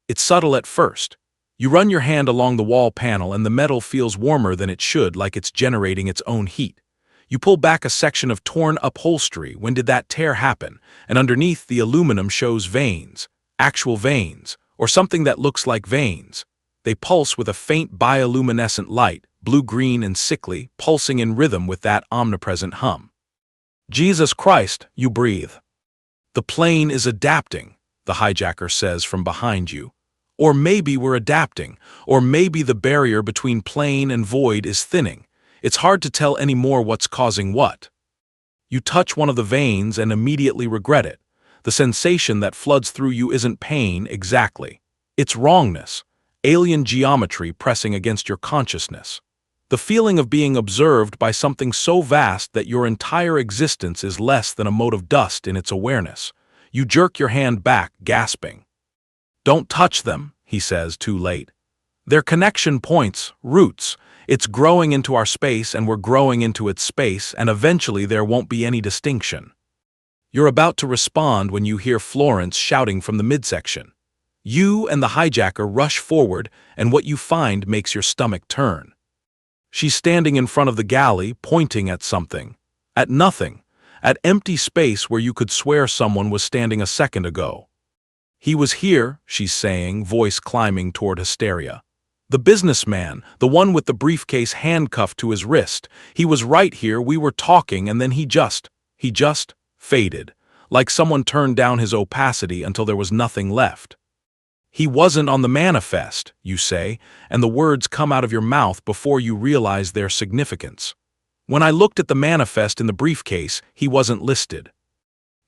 It's subtle at first. You run your hand along the wall panel and the metal feels warmer than it should, like it's generating its own heat. You pull back a section of torn upholstery. When did that tear happen? And underneath the aluminum shows veins, actual veins, or something that looks like veins. They pulse with a faint bioluminescent light, blue-green and sickly, pulsing in rhythm with that omnipresent hum. Jesus Christ, you breathe. The plane is adapting, the hijacker says from behind you. Or maybe we're adapting, or maybe the barrier between plane and void is thinning. It's hard to tell anymore what's causing what. You touch one of the veins and immediately regret it. The sensation that floods through you isn't pain exactly. It's wrongness, alien geometry pressing against your consciousness. The feeling of being observed by something so vast that your entire existence is less than a mote of dust in its awareness. You jerk your hand back, gasping. Don't touch them, he says, too late. They're connection points, roots. It's growing into our space and we're growing into its space, and eventually there won't be any distinction. You're about to respond when you hear Florence shouting from the midsection. You and the hijacker rush forward, and what you find makes your stomach turn. She's standing in front of the galley, pointing at something. At nothing. At empty space where you could swear someone was standing a second ago. He was here, she's saying, voice climbing toward hysteria. The businessman, the one with the briefcase handcuffed to his wrist. He was right here, we were talking, and then he just faded. Like someone turned down his opacity until there was nothing left. He wasn't on the manifest, you say, and the words come out of your mouth before you realize their significance. When I looked at the manifest in the briefcase, he wasn't listed.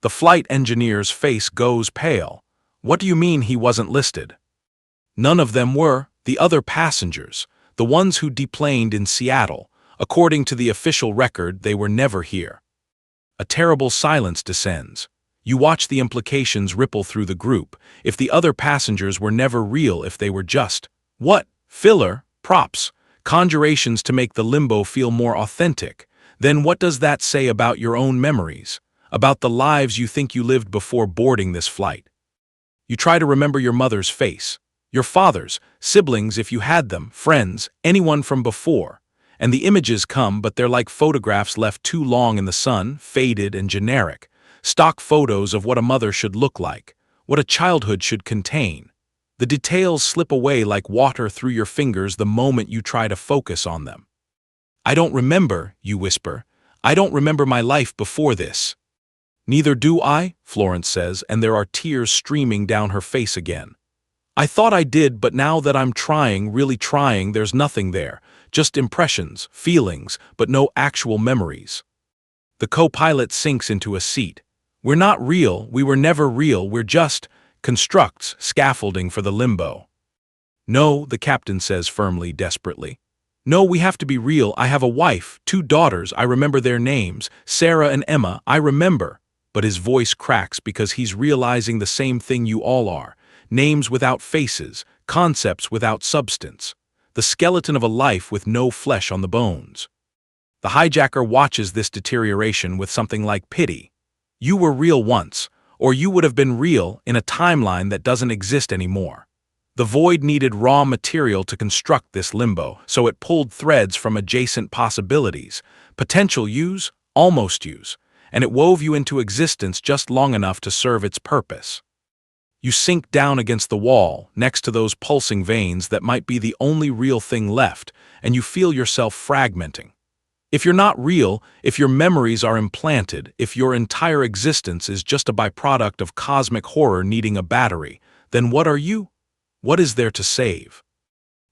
The flight engineer's face goes pale. What do you mean he wasn't listed? None of them were. The other passengers, the ones who deplaned in Seattle, according to the official record, they were never here. A terrible silence descends. You watch the implications ripple through the group. If the other passengers were never real, if they were just, what? Filler, props, conjurations to make the limbo feel more authentic, then what does that say about your own memories, about the lives you think you lived before boarding this flight? You try to remember your mother's face, your father's, siblings if you had them, friends, anyone from before. And the images come, but they're like photographs left too long in the sun, faded and generic. Stock photos of what a mother should look like, what a childhood should contain. The details slip away like water through your fingers the moment you try to focus on them. I don't remember, you whisper. I don't remember my life before this. Neither do I, Florence says, and there are tears streaming down her face again. I thought I did, but now that I'm trying, really trying, there's nothing there. Just impressions, feelings, but no actual memories. The co-pilot sinks into a seat. We're not real, we were never real, we're just constructs, scaffolding for the limbo. No, the captain says firmly, desperately. No, we have to be real. I have a wife, 2 daughters, I remember their names, Sarah and Emma, I remember. But his voice cracks because he's realizing the same thing you all are. Names without faces, concepts without substance. The skeleton of a life with no flesh on the bones. The hijacker watches this deterioration with something like pity. You were real once, or you would have been real in a timeline that doesn't exist anymore. The void needed raw material to construct this limbo, so it pulled threads from adjacent possibilities, potential yous, almost yous, and it wove you into existence just long enough to serve its purpose. You sink down against the wall, next to those pulsing veins that might be the only real thing left, and you feel yourself fragmenting. If you're not real, if your memories are implanted, if your entire existence is just a byproduct of cosmic horror needing a battery, then what are you? What is there to save?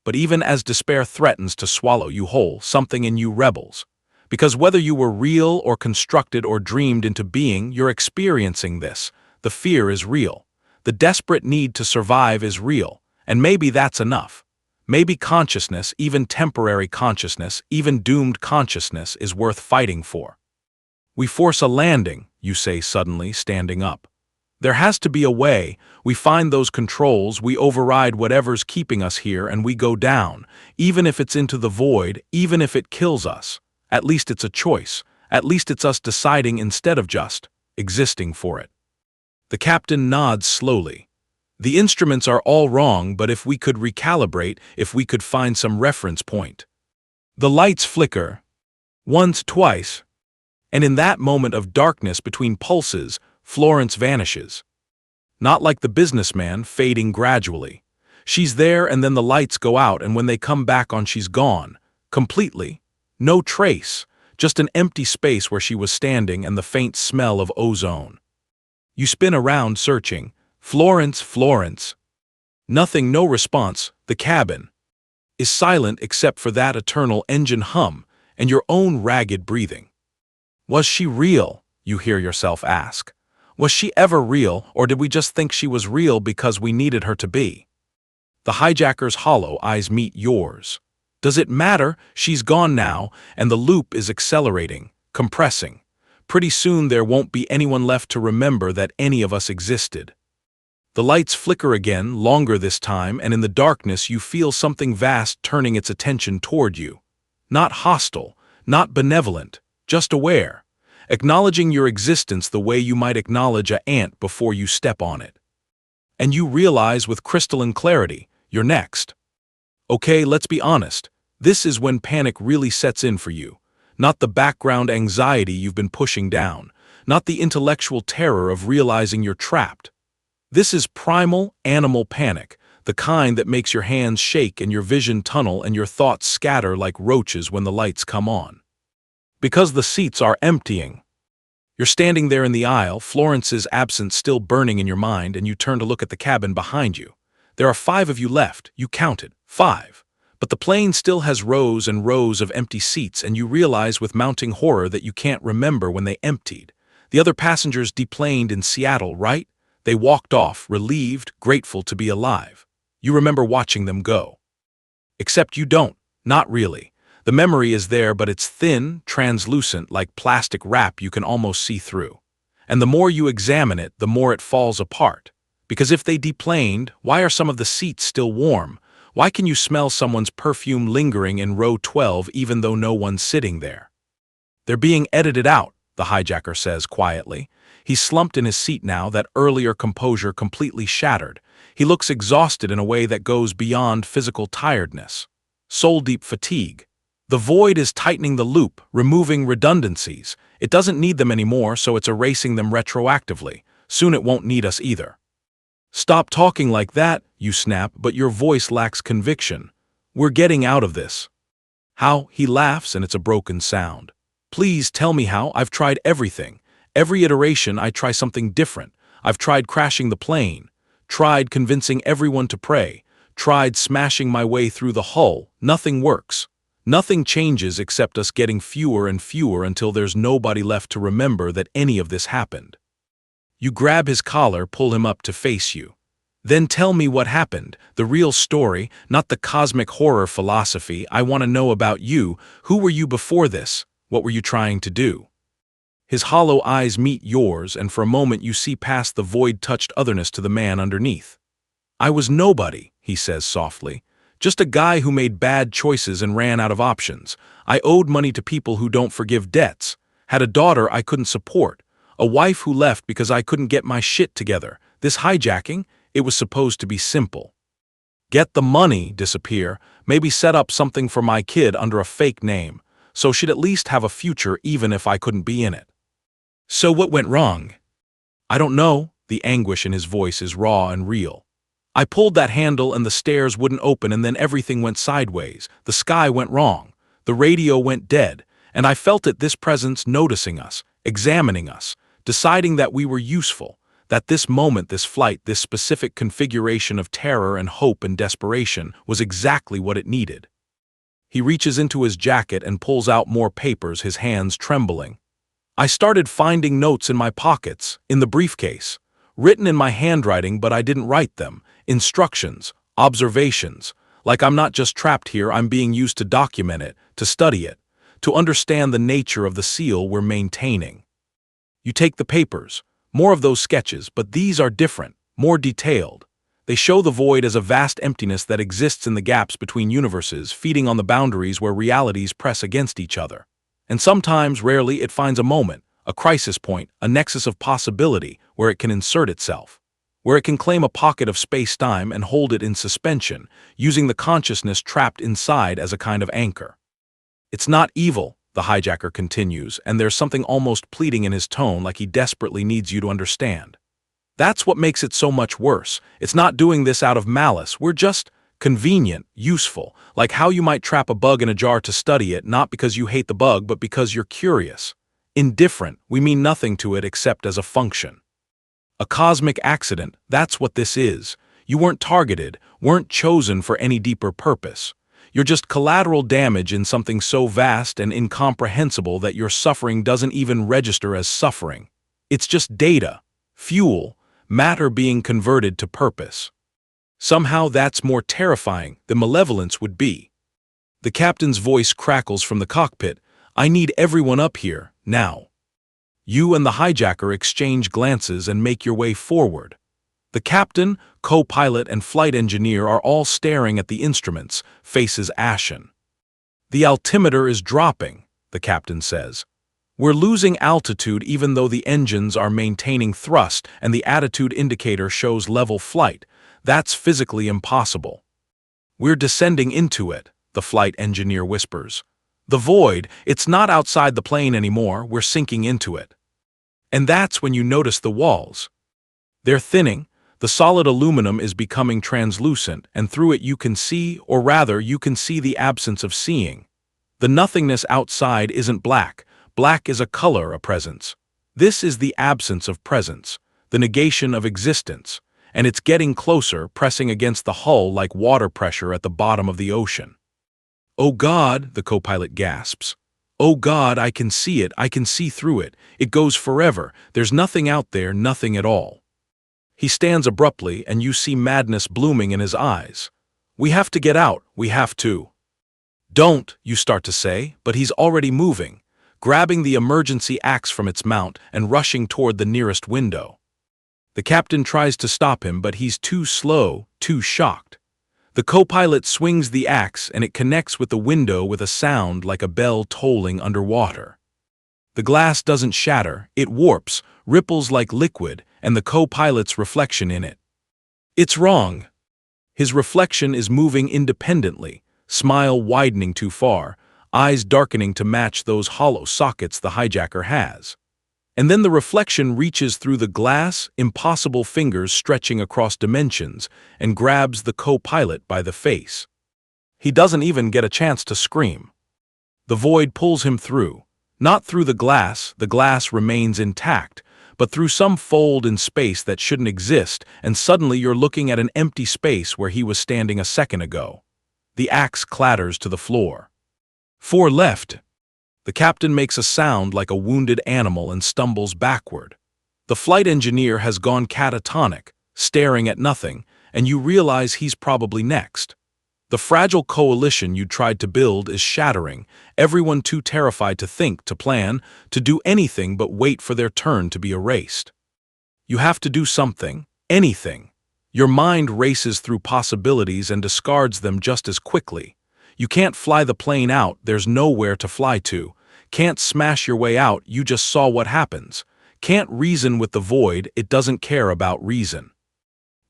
But even as despair threatens to swallow you whole, something in you rebels. Because whether you were real or constructed or dreamed into being, you're experiencing this. The fear is real. The desperate need to survive is real, and maybe that's enough. Maybe consciousness, even temporary consciousness, even doomed consciousness, is worth fighting for. We force a landing, you say suddenly, standing up. There has to be a way. We find those controls, we override whatever's keeping us here, and we go down, even if it's into the void, even if it kills us. At least it's a choice. At least it's us deciding instead of just existing for it. The captain nods slowly. The instruments are all wrong, but if we could recalibrate, if we could find some reference point. The lights flicker. Once, twice. And in that moment of darkness between pulses, Florence vanishes. Not like the businessman, fading gradually. She's there and then the lights go out, and when they come back on, she's gone. Completely. No trace. Just an empty space where she was standing and the faint smell of ozone. You spin around searching. Florence, Florence. Nothing, no response. The cabin is silent except for that eternal engine hum and your own ragged breathing. Was she real? You hear yourself ask. Was she ever real, or did we just think she was real because we needed her to be? The hijacker's hollow eyes meet yours. Does it matter? She's gone now, and the loop is accelerating, compressing. Pretty soon there won't be anyone left to remember that any of us existed. The lights flicker again, longer this time, and in the darkness you feel something vast turning its attention toward you. Not hostile, not benevolent, just aware. Acknowledging your existence the way you might acknowledge an ant before you step on it. And you realize with crystalline clarity, you're next. Okay, let's be honest. This is when panic really sets in for you. Not the background anxiety you've been pushing down. Not the intellectual terror of realizing you're trapped. This is primal, animal panic, the kind that makes your hands shake and your vision tunnel and your thoughts scatter like roaches when the lights come on. Because the seats are emptying. You're standing there in the aisle, Florence's absence still burning in your mind, and you turn to look at the cabin behind you. There are 5 of you left, you counted, 5. But the plane still has rows and rows of empty seats, and you realize with mounting horror that you can't remember when they emptied. The other passengers deplaned in Seattle, right? They walked off, relieved, grateful to be alive. You remember watching them go. Except you don't, not really. The memory is there, but it's thin, translucent, like plastic wrap you can almost see through. And the more you examine it, the more it falls apart. Because if they deplaned, why are some of the seats still warm? Why can you smell someone's perfume lingering in row 12 even though no one's sitting there? They're being edited out, the hijacker says quietly. He's slumped in his seat now, that earlier composure completely shattered. He looks exhausted in a way that goes beyond physical tiredness. Soul-deep fatigue. The void is tightening the loop, removing redundancies. It doesn't need them anymore, so it's erasing them retroactively. Soon it won't need us either. Stop talking like that, you snap, but your voice lacks conviction. We're getting out of this. How? He laughs, and it's a broken sound. Please tell me how. I've tried everything. Every iteration I try something different. I've tried crashing the plane, tried convincing everyone to pray, tried smashing my way through the hull. Nothing works. Nothing changes except us getting fewer and fewer until there's nobody left to remember that any of this happened. You grab his collar, pull him up to face you. Then tell me what happened, the real story, not the cosmic horror philosophy. I want to know about you. Who were you before this? What were you trying to do? His hollow eyes meet yours, and for a moment you see past the void-touched otherness to the man underneath. I was nobody, he says softly. Just a guy who made bad choices and ran out of options. I owed money to people who don't forgive debts. Had a daughter I couldn't support. A wife who left because I couldn't get my shit together. This hijacking, it was supposed to be simple. Get the money, disappear, maybe set up something for my kid under a fake name, so she'd at least have a future even if I couldn't be in it. So what went wrong? I don't know. The anguish in his voice is raw and real. I pulled that handle and the stairs wouldn't open, and then everything went sideways. The sky went wrong. The radio went dead, and I felt it, this presence noticing us, examining us, deciding that we were useful, that this moment, this flight, this specific configuration of terror and hope and desperation was exactly what it needed. He reaches into his jacket and pulls out more papers, his hands trembling. I started finding notes in my pockets, in the briefcase, written in my handwriting, but I didn't write them. Instructions, observations, like I'm not just trapped here, I'm being used to document it, to study it, to understand the nature of the seal we're maintaining. You take the papers, more of those sketches, but these are different, more detailed. They show the void as a vast emptiness that exists in the gaps between universes, feeding on the boundaries where realities press against each other. And sometimes, rarely, it finds a moment, a crisis point, a nexus of possibility where it can insert itself, where it can claim a pocket of space-time and hold it in suspension, using the consciousness trapped inside as a kind of anchor. It's not evil, the hijacker continues, and there's something almost pleading in his tone, like he desperately needs you to understand. That's what makes it so much worse. It's not doing this out of malice. We're just convenient, useful, like how you might trap a bug in a jar to study it, not because you hate the bug, but because you're curious. Indifferent, we mean nothing to it except as a function. A cosmic accident, that's what this is. You weren't targeted, weren't chosen for any deeper purpose. You're just collateral damage in something so vast and incomprehensible that your suffering doesn't even register as suffering. It's just data, fuel, matter being converted to purpose. Somehow that's more terrifying than malevolence would be. The captain's voice crackles from the cockpit. I need everyone up here, now. You and the hijacker exchange glances and make your way forward. The captain, co-pilot, and flight engineer are all staring at the instruments, faces ashen. The altimeter is dropping, the captain says. We're losing altitude even though the engines are maintaining thrust and the attitude indicator shows level flight. That's physically impossible. We're descending into it, the flight engineer whispers. The void, it's not outside the plane anymore, we're sinking into it. And that's when you notice the walls. They're thinning, the solid aluminum is becoming translucent, and through it you can see, or rather, you can see the absence of seeing. The nothingness outside isn't black. Black is a color, a presence. This is the absence of presence, the negation of existence, and it's getting closer, pressing against the hull like water pressure at the bottom of the ocean. Oh God, the co-pilot gasps. Oh God, I can see it, I can see through it. It goes forever. There's nothing out there, nothing at all. He stands abruptly, and you see madness blooming in his eyes. We have to get out, we have to. Don't, you start to say, but he's already moving, grabbing the emergency axe from its mount and rushing toward the nearest window. The captain tries to stop him, but he's too slow, too shocked. The co-pilot swings the axe, and it connects with the window with a sound like a bell tolling underwater. The glass doesn't shatter, it warps, ripples like liquid, and the co-pilot's reflection in it. It's wrong. His reflection is moving independently, smile widening too far, eyes darkening to match those hollow sockets the hijacker has. And then the reflection reaches through the glass, impossible fingers stretching across dimensions, and grabs the co-pilot by the face. He doesn't even get a chance to scream. The void pulls him through. Not through the glass remains intact, but through some fold in space that shouldn't exist, and suddenly you're looking at an empty space where he was standing a second ago. The axe clatters to the floor. 4 left. The captain makes a sound like a wounded animal and stumbles backward. The flight engineer has gone catatonic, staring at nothing, and you realize he's probably next. The fragile coalition you tried to build is shattering, everyone too terrified to think, to plan, to do anything but wait for their turn to be erased. You have to do something, anything. Your mind races through possibilities and discards them just as quickly. You can't fly the plane out, there's nowhere to fly to. Can't smash your way out, you just saw what happens. Can't reason with the void, it doesn't care about reason.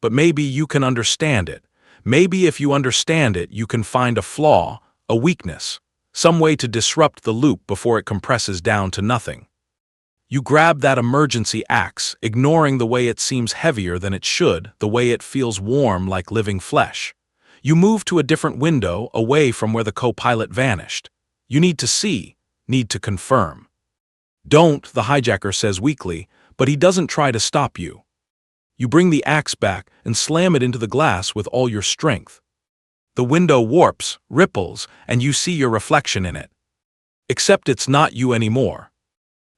But maybe you can understand it. Maybe if you understand it, you can find a flaw, a weakness, some way to disrupt the loop before it compresses down to nothing. You grab that emergency axe, ignoring the way it seems heavier than it should, the way it feels warm like living flesh. You move to a different window, away from where the co-pilot vanished. You need to see, need to confirm. Don't, the hijacker says weakly, but he doesn't try to stop you. You bring the axe back and slam it into the glass with all your strength. The window warps, ripples, and you see your reflection in it. Except it's not you anymore.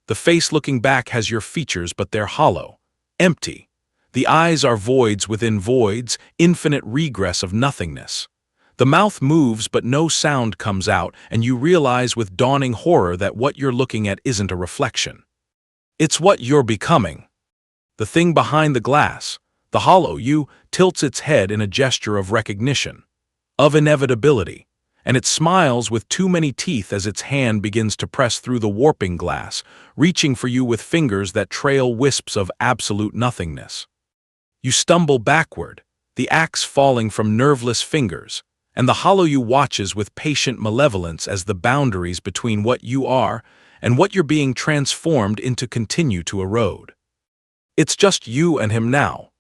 The face looking back has your features, but they're hollow, empty. The eyes are voids within voids, infinite regress of nothingness. The mouth moves, but no sound comes out, and you realize with dawning horror that what you're looking at isn't a reflection. It's what you're becoming. The thing behind the glass, the hollow you, tilts its head in a gesture of recognition, of inevitability, and it smiles with too many teeth as its hand begins to press through the warping glass, reaching for you with fingers that trail wisps of absolute nothingness. You stumble backward, the axe falling from nerveless fingers, and the hollow you watches with patient malevolence as the boundaries between what you are and what you're being transformed into continue to erode. It's just you and him now.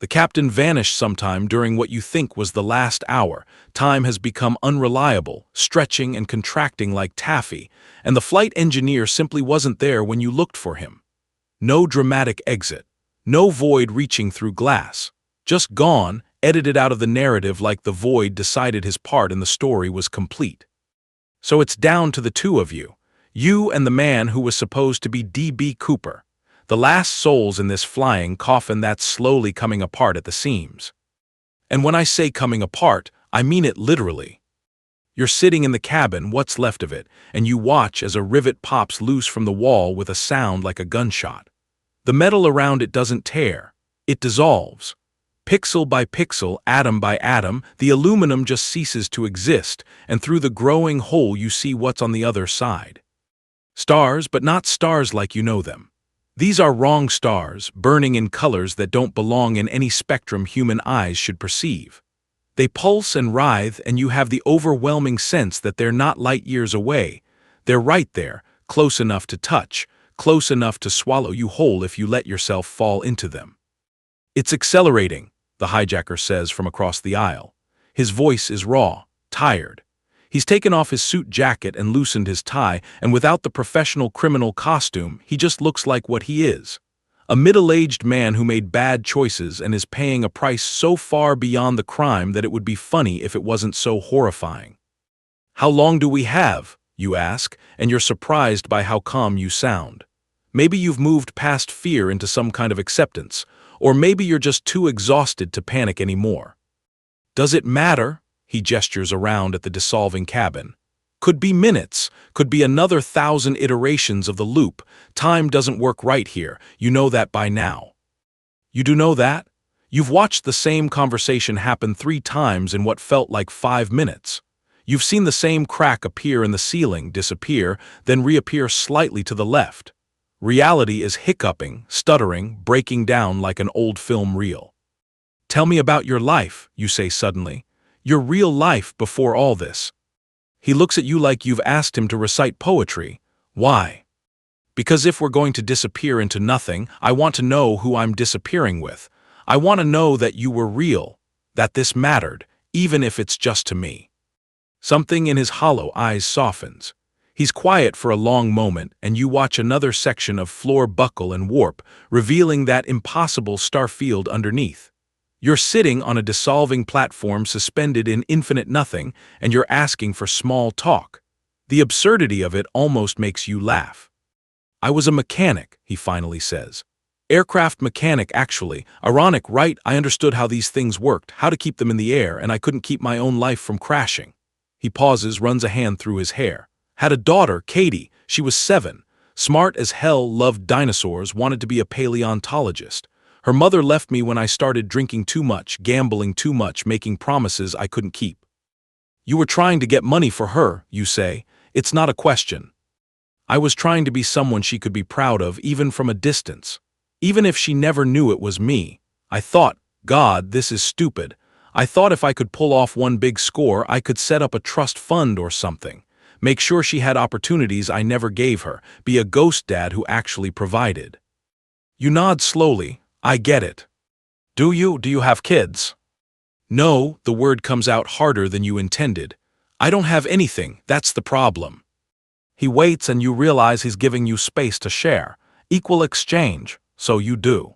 The captain vanished sometime during what you think was the last hour. Time has become unreliable, stretching and contracting like taffy, and the flight engineer simply wasn't there when you looked for him. No dramatic exit, no void reaching through glass. Just gone, edited out of the narrative like the void decided his part in the story was complete. So it's down to the two of you and the man who was supposed to be D.B. Cooper. The last souls in this flying coffin that's slowly coming apart at the seams. And when I say coming apart, I mean it literally. You're sitting in the cabin, what's left of it, and you watch as a rivet pops loose from the wall with a sound like a gunshot. The metal around it doesn't tear, it dissolves. Pixel by pixel, atom by atom, the aluminum just ceases to exist, and through the growing hole you see what's on the other side. Stars, but not stars like you know them. These are wrong stars, burning in colors that don't belong in any spectrum human eyes should perceive. They pulse and writhe, and you have the overwhelming sense that they're not light years away. They're right there, close enough to touch, close enough to swallow you whole if you let yourself fall into them. It's accelerating, the hijacker says from across the aisle. His voice is raw, tired. He's taken off his suit jacket and loosened his tie, and without the professional criminal costume, he just looks like what he is. A middle-aged man who made bad choices and is paying a price so far beyond the crime that it would be funny if it wasn't so horrifying. How long do we have? You ask, and you're surprised by how calm you sound. Maybe you've moved past fear into some kind of acceptance, or maybe you're just too exhausted to panic anymore. Does it matter? He gestures around at the dissolving cabin. Could be minutes, could be another 1,000 iterations of the loop. Time doesn't work right here, you know that by now. You do know that? You've watched the same conversation happen 3 times in what felt like 5 minutes. You've seen the same crack appear in the ceiling, disappear, then reappear slightly to the left. Reality is hiccuping, stuttering, breaking down like an old film reel. Tell me about your life, you say suddenly. Your real life before all this. He looks at you like you've asked him to recite poetry. Why? Because if we're going to disappear into nothing, I want to know who I'm disappearing with. I want to know that you were real, that this mattered, even if it's just to me. Something in his hollow eyes softens. He's quiet for a long moment, and you watch another section of floor buckle and warp, revealing that impossible star field underneath. You're sitting on a dissolving platform suspended in infinite nothing, and you're asking for small talk. The absurdity of it almost makes you laugh. I was a mechanic, he finally says. Aircraft mechanic, actually. Ironic, right? I understood how these things worked, how to keep them in the air, and I couldn't keep my own life from crashing. He pauses, runs a hand through his hair. Had a daughter, Katie. She was 7. Smart as hell, loved dinosaurs, wanted to be a paleontologist. Her mother left me when I started drinking too much, gambling too much, making promises I couldn't keep. You were trying to get money for her, you say. It's not a question. I was trying to be someone she could be proud of, even from a distance. Even if she never knew it was me. I thought, God, this is stupid. I thought if I could pull off one big score, I could set up a trust fund or something. Make sure she had opportunities I never gave her, be a ghost dad who actually provided. You nod slowly. I get it. Do you? Do you have kids? No, the word comes out harder than you intended. I don't have anything, that's the problem. He waits and you realize he's giving you space to share. Equal exchange, so you do.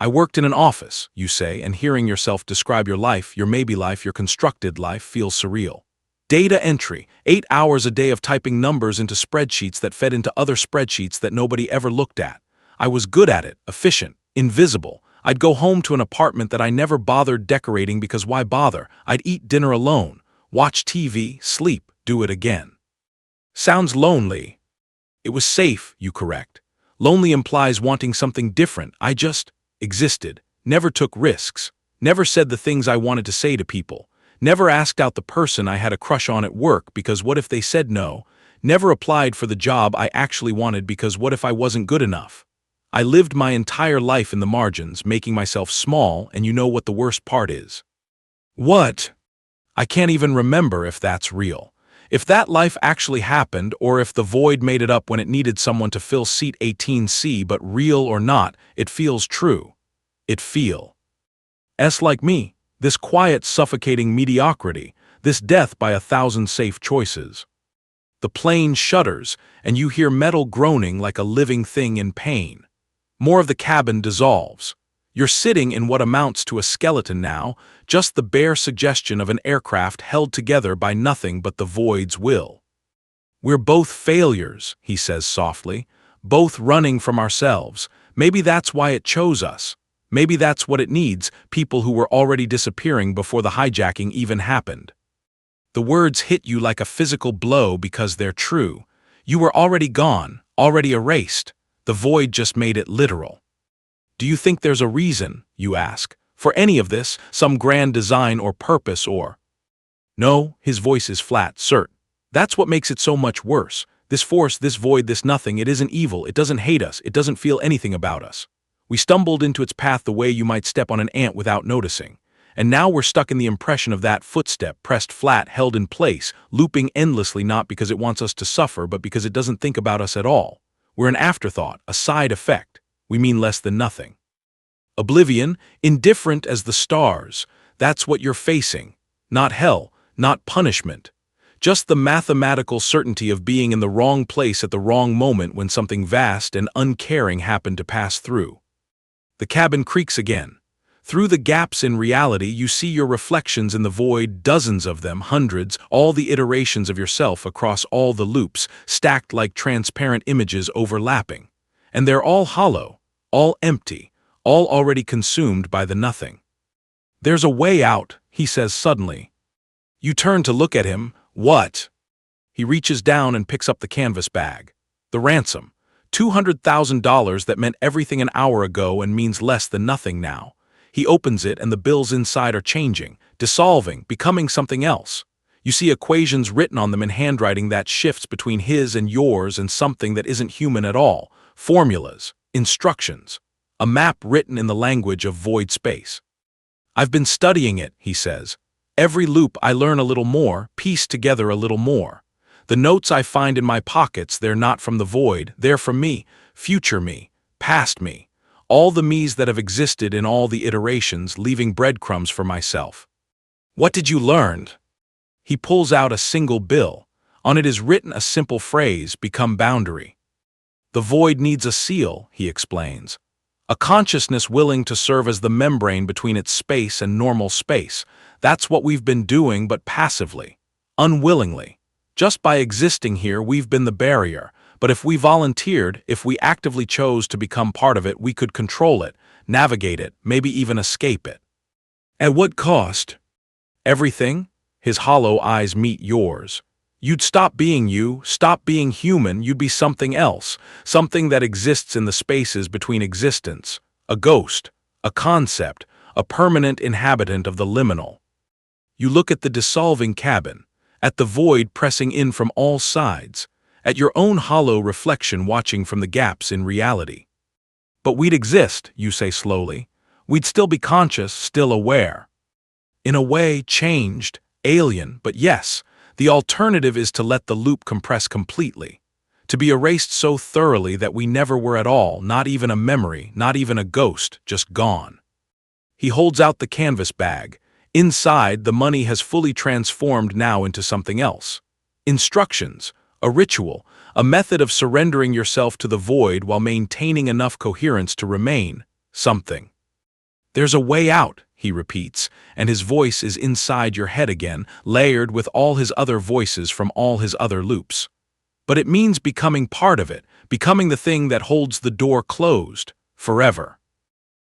I worked in an office, you say, and hearing yourself describe your life, your maybe life, your constructed life feels surreal. Data entry, 8 hours a day of typing numbers into spreadsheets that fed into other spreadsheets that nobody ever looked at. I was good at it, efficient, invisible. I'd go home to an apartment that I never bothered decorating because why bother? I'd eat dinner alone, watch TV, sleep, do it again. Sounds lonely. It was safe, you correct. Lonely implies wanting something different. I just existed, never took risks, never said the things I wanted to say to people, never asked out the person I had a crush on at work because what if they said no, never applied for the job I actually wanted because what if I wasn't good enough. I lived my entire life in the margins, making myself small, and you know what the worst part is? What? I can't even remember if that's real. If that life actually happened, or if the void made it up when it needed someone to fill seat 18C, but real or not, it feels true. It feels like me, this quiet, suffocating mediocrity, this death by 1,000 safe choices. The plane shudders, and you hear metal groaning like a living thing in pain. More of the cabin dissolves. You're sitting in what amounts to a skeleton now, just the bare suggestion of an aircraft held together by nothing but the void's will. We're both failures, he says softly, both running from ourselves. Maybe that's why it chose us. Maybe that's what it needs, people who were already disappearing before the hijacking even happened. The words hit you like a physical blow because they're true. You were already gone, already erased. The void just made it literal. Do you think there's a reason, you ask, for any of this, some grand design or purpose or… No, his voice is flat, cert. That's what makes it so much worse. This force, this void, this nothing, it isn't evil, it doesn't hate us, it doesn't feel anything about us. We stumbled into its path the way you might step on an ant without noticing. And now we're stuck in the impression of that footstep, pressed flat, held in place, looping endlessly not because it wants us to suffer but because it doesn't think about us at all. We're an afterthought, a side effect. We mean less than nothing. Oblivion, indifferent as the stars, that's what you're facing. Not hell, not punishment. Just the mathematical certainty of being in the wrong place at the wrong moment when something vast and uncaring happened to pass through. The cabin creaks again. Through the gaps in reality, you see your reflections in the void, dozens of them, hundreds, all the iterations of yourself across all the loops, stacked like transparent images overlapping. And they're all hollow, all empty, all already consumed by the nothing. There's a way out, he says suddenly. You turn to look at him. What? He reaches down and picks up the canvas bag. The ransom. $200,000 that meant everything an hour ago and means less than nothing now. He opens it and the bills inside are changing, dissolving, becoming something else. You see equations written on them in handwriting that shifts between his and yours and something that isn't human at all. Formulas, instructions, a map written in the language of void space. I've been studying it, he says. Every loop I learn a little more, piece together a little more. The notes I find in my pockets, they're not from the void, they're from me, future me, past me. All the me's that have existed in all the iterations, leaving breadcrumbs for myself. What did you learn? He pulls out a single bill. On it is written a simple phrase, become boundary. The void needs a seal, he explains. A consciousness willing to serve as the membrane between its space and normal space. That's what we've been doing, but passively, unwillingly. Just by existing here, we've been the barrier, But if we volunteered, if we actively chose to become part of it, we could control it, navigate it, maybe even escape it. At what cost? Everything. His hollow eyes meet yours. You'd stop being you, stop being human, you'd be something else, something that exists in the spaces between existence, a ghost, a concept, a permanent inhabitant of the liminal. You look at the dissolving cabin, at the void pressing in from all sides, at your own hollow reflection watching from the gaps in reality. But we'd exist, you say slowly. We'd still be conscious, still aware. In a way, changed, alien, but yes, the alternative is to let the loop compress completely, to be erased so thoroughly that we never were at all, not even a memory, not even a ghost, just gone. He holds out the canvas bag. Inside, the money has fully transformed now into something else. Instructions, a ritual, a method of surrendering yourself to the void while maintaining enough coherence to remain something. There's a way out, he repeats, and his voice is inside your head again, layered with all his other voices from all his other loops. But it means becoming part of it, becoming the thing that holds the door closed, forever.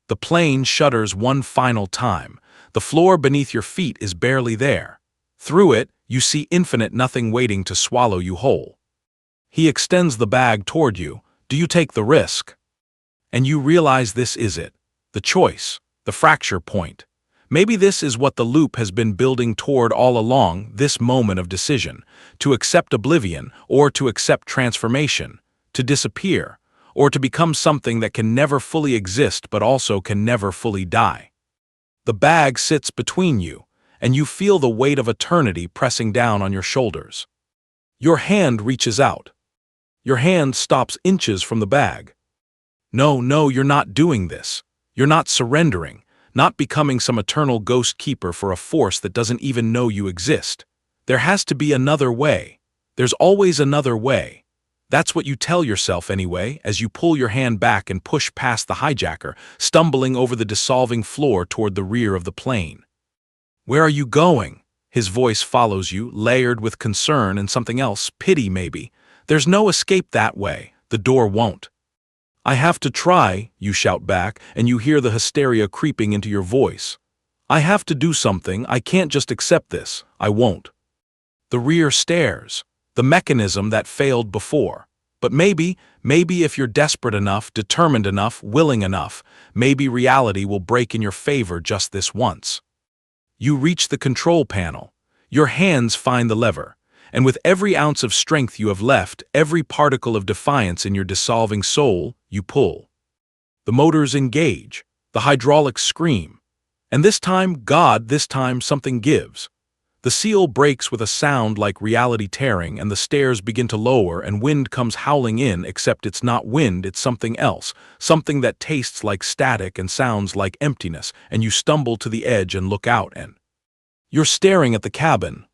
The plane shudders one final time. The floor beneath your feet is barely there. Through it, you see infinite nothing waiting to swallow you whole. He extends the bag toward you. Do you take the risk? And you realize this is it, the choice, the fracture point. Maybe this is what the loop has been building toward all along, this moment of decision, to accept oblivion or to accept transformation, to disappear, or to become something that can never fully exist but also can never fully die. The bag sits between you, and you feel the weight of eternity pressing down on your shoulders. Your hand reaches out. Your hand stops inches from the bag. No, you're not doing this. You're not surrendering, not becoming some eternal ghost keeper for a force that doesn't even know you exist. There has to be another way. There's always another way. That's what you tell yourself anyway, as you pull your hand back and push past the hijacker, stumbling over the dissolving floor toward the rear of the plane. Where are you going? His voice follows you, layered with concern and something else, pity maybe. There's no escape that way. The door won't. I have to try, you shout back, and you hear the hysteria creeping into your voice. I have to do something. I can't just accept this. I won't. The rear stares. The mechanism that failed before. But maybe if you're desperate enough, determined enough, willing enough, maybe reality will break in your favor just this once. You reach the control panel. Your hands find the lever. And with every ounce of strength you have left, every particle of defiance in your dissolving soul, you pull. The motors engage. The hydraulics scream. And this time, something gives. The seal breaks with a sound like reality tearing, and the stairs begin to lower, and wind comes howling in, except it's not wind, it's something else, something that tastes like static and sounds like emptiness, and you stumble to the edge and look out, and you're staring at the cabin.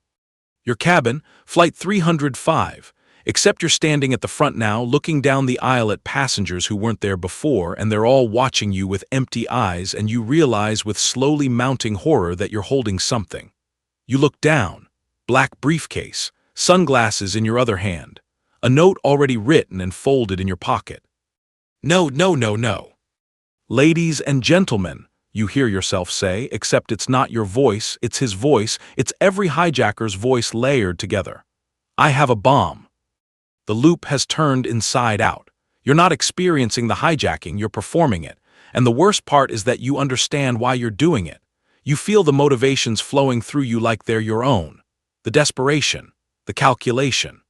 Your cabin, Flight 305, except you're standing at the front now, looking down the aisle at passengers who weren't there before, and they're all watching you with empty eyes, and you realize with slowly mounting horror that you're holding something. You look down, black briefcase, sunglasses in your other hand, a note already written and folded in your pocket. No. Ladies and gentlemen, you hear yourself say, except it's not your voice, it's his voice, it's every hijacker's voice layered together. I have a bomb. The loop has turned inside out. You're not experiencing the hijacking, you're performing it. And the worst part is that you understand why you're doing it. You feel the motivations flowing through you like they're your own. The desperation, the calculation,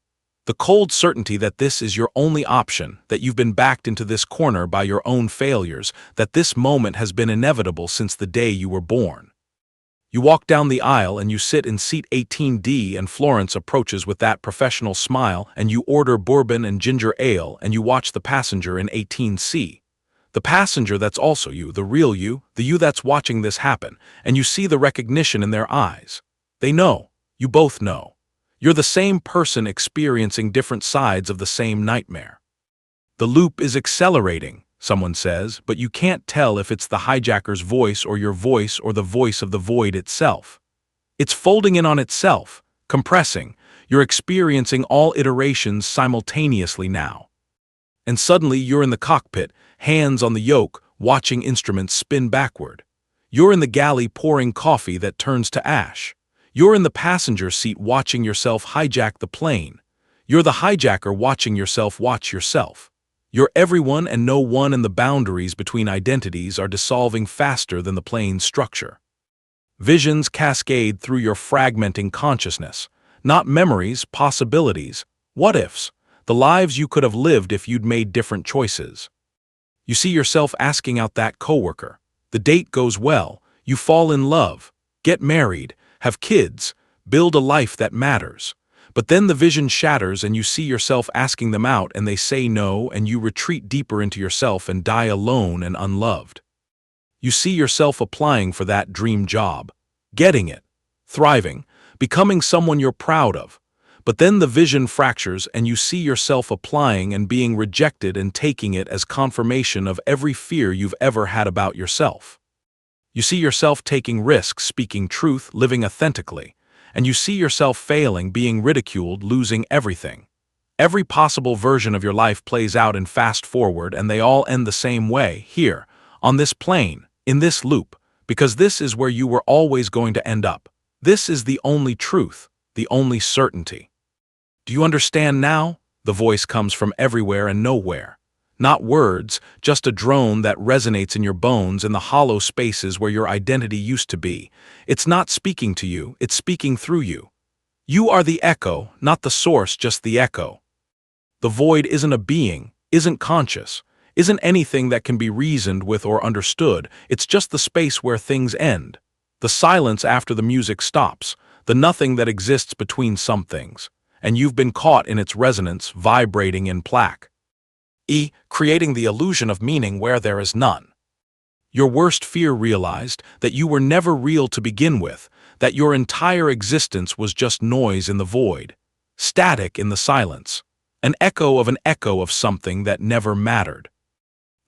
the cold certainty that this is your only option, that you've been backed into this corner by your own failures, that this moment has been inevitable since the day you were born. You walk down the aisle and you sit in seat 18D, and Florence approaches with that professional smile, and you order bourbon and ginger ale, and you watch the passenger in 18C. The passenger that's also you, the real you, the you that's watching this happen, and you see the recognition in their eyes. They know. You both know. You're the same person experiencing different sides of the same nightmare. The loop is accelerating, someone says, but you can't tell if it's the hijacker's voice or your voice or the voice of the void itself. It's folding in on itself, compressing. You're experiencing all iterations simultaneously now. And suddenly you're in the cockpit, hands on the yoke, watching instruments spin backward. You're in the galley pouring coffee that turns to ash. You're in the passenger seat watching yourself hijack the plane. You're the hijacker watching yourself watch yourself. You're everyone and no one, and the boundaries between identities are dissolving faster than the plane's structure. Visions cascade through your fragmenting consciousness. Not memories, possibilities, what-ifs, the lives you could have lived if you'd made different choices. You see yourself asking out that coworker. The date goes well, you fall in love, get married, have kids, build a life that matters. But then the vision shatters and you see yourself asking them out and they say no, and you retreat deeper into yourself and die alone and unloved. You see yourself applying for that dream job, getting it, thriving, becoming someone you're proud of. But then the vision fractures and you see yourself applying and being rejected and taking it as confirmation of every fear you've ever had about yourself. You see yourself taking risks, speaking truth, living authentically. And you see yourself failing, being ridiculed, losing everything. Every possible version of your life plays out in fast forward, and they all end the same way, here, on this plane, in this loop, because this is where you were always going to end up. This is the only truth, the only certainty. Do you understand now? The voice comes from everywhere and nowhere. Not words, just a drone that resonates in your bones in the hollow spaces where your identity used to be. It's not speaking to you, it's speaking through you. You are the echo, not the source, just the echo. The void isn't a being, isn't conscious, isn't anything that can be reasoned with or understood. It's just the space where things end. The silence after the music stops, the nothing that exists between some things. And you've been caught in its resonance, vibrating in plaque. Creating the illusion of meaning where there is none. Your worst fear realized that you were never real to begin with, that your entire existence was just noise in the void, static in the silence, an echo of something that never mattered.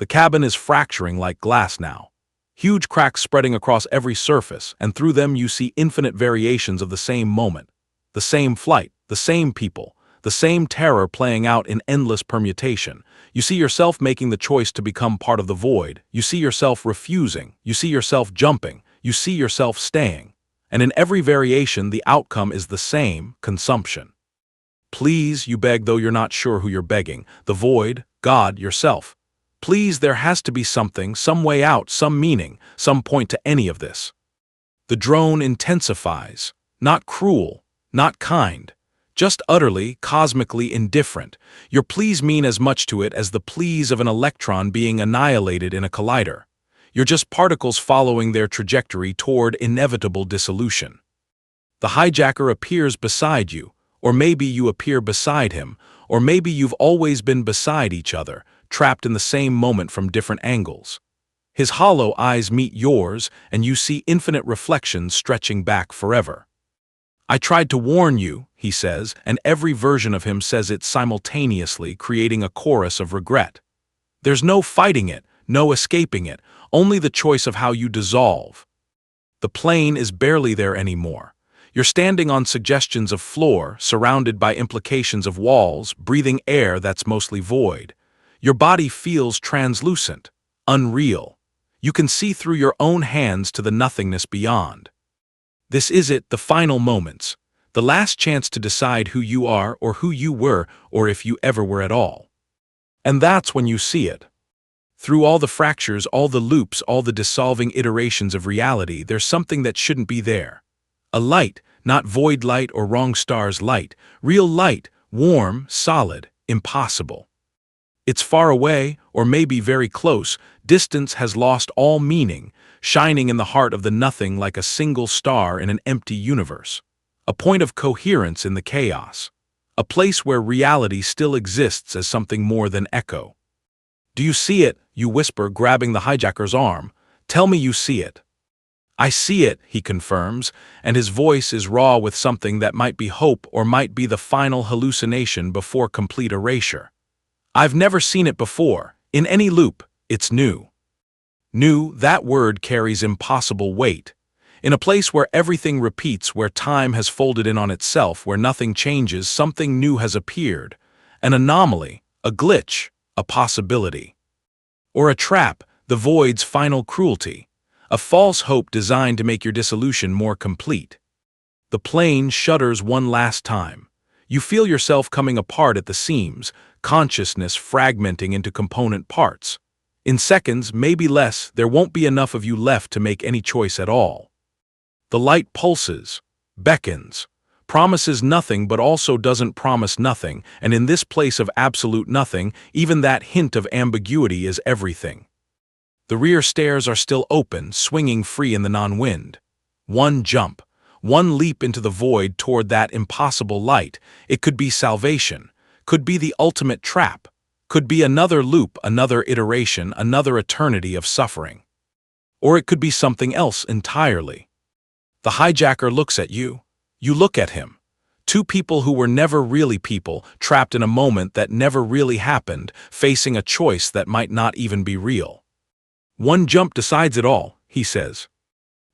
The cabin is fracturing like glass now. Huge cracks spreading across every surface, and through them you see infinite variations of the same moment, the same flight, the same people, the same terror playing out in endless permutation. You see yourself making the choice to become part of the void. You see yourself refusing. You see yourself jumping. You see yourself staying. And in every variation, the outcome is the same: consumption. Please, you beg, though you're not sure who you're begging. The void, God, yourself. Please, there has to be something, some way out, some meaning, some point to any of this. The drone intensifies. Not cruel, not kind. Just utterly, cosmically indifferent. Your pleas mean as much to it as the pleas of an electron being annihilated in a collider. You're just particles following their trajectory toward inevitable dissolution. The hijacker appears beside you, or maybe you appear beside him, or maybe you've always been beside each other, trapped in the same moment from different angles. His hollow eyes meet yours, and you see infinite reflections stretching back forever. I tried to warn you, he says, and every version of him says it simultaneously, creating a chorus of regret. There's no fighting it, no escaping it, only the choice of how you dissolve. The plane is barely there anymore. You're standing on suggestions of floor, surrounded by implications of walls, breathing air that's mostly void. Your body feels translucent, unreal. You can see through your own hands to the nothingness beyond. This is it, the final moments, the last chance to decide who you are or who you were, or if you ever were at all. And that's when you see it. Through all the fractures, all the loops, all the dissolving iterations of reality, there's something that shouldn't be there. A light, not void light or wrong star's light, real light, warm, solid, impossible. It's far away, or maybe very close. Distance has lost all meaning, shining in the heart of the nothing like a single star in an empty universe. A point of coherence in the chaos. A place where reality still exists as something more than echo. Do you see it? You whisper, grabbing the hijacker's arm. Tell me you see it. I see it, he confirms, and his voice is raw with something that might be hope or might be the final hallucination before complete erasure. I've never seen it before. In any loop, it's new. New, that word carries impossible weight. In a place where everything repeats, where time has folded in on itself, where nothing changes, something new has appeared. An anomaly, a glitch, a possibility. Or a trap, the void's final cruelty. A false hope designed to make your dissolution more complete. The plane shudders one last time. You feel yourself coming apart at the seams, consciousness fragmenting into component parts. In seconds, maybe less, there won't be enough of you left to make any choice at all. The light pulses, beckons, promises nothing but also doesn't promise nothing, and in this place of absolute nothing, even that hint of ambiguity is everything. The rear stairs are still open, swinging free in the non-wind. One jump, one leap into the void toward that impossible light. It could be salvation, could be the ultimate trap, could be another loop, another iteration, another eternity of suffering. Or it could be something else entirely. The hijacker looks at you. You look at him. Two people who were never really people, trapped in a moment that never really happened, facing a choice that might not even be real. One jump decides it all, he says.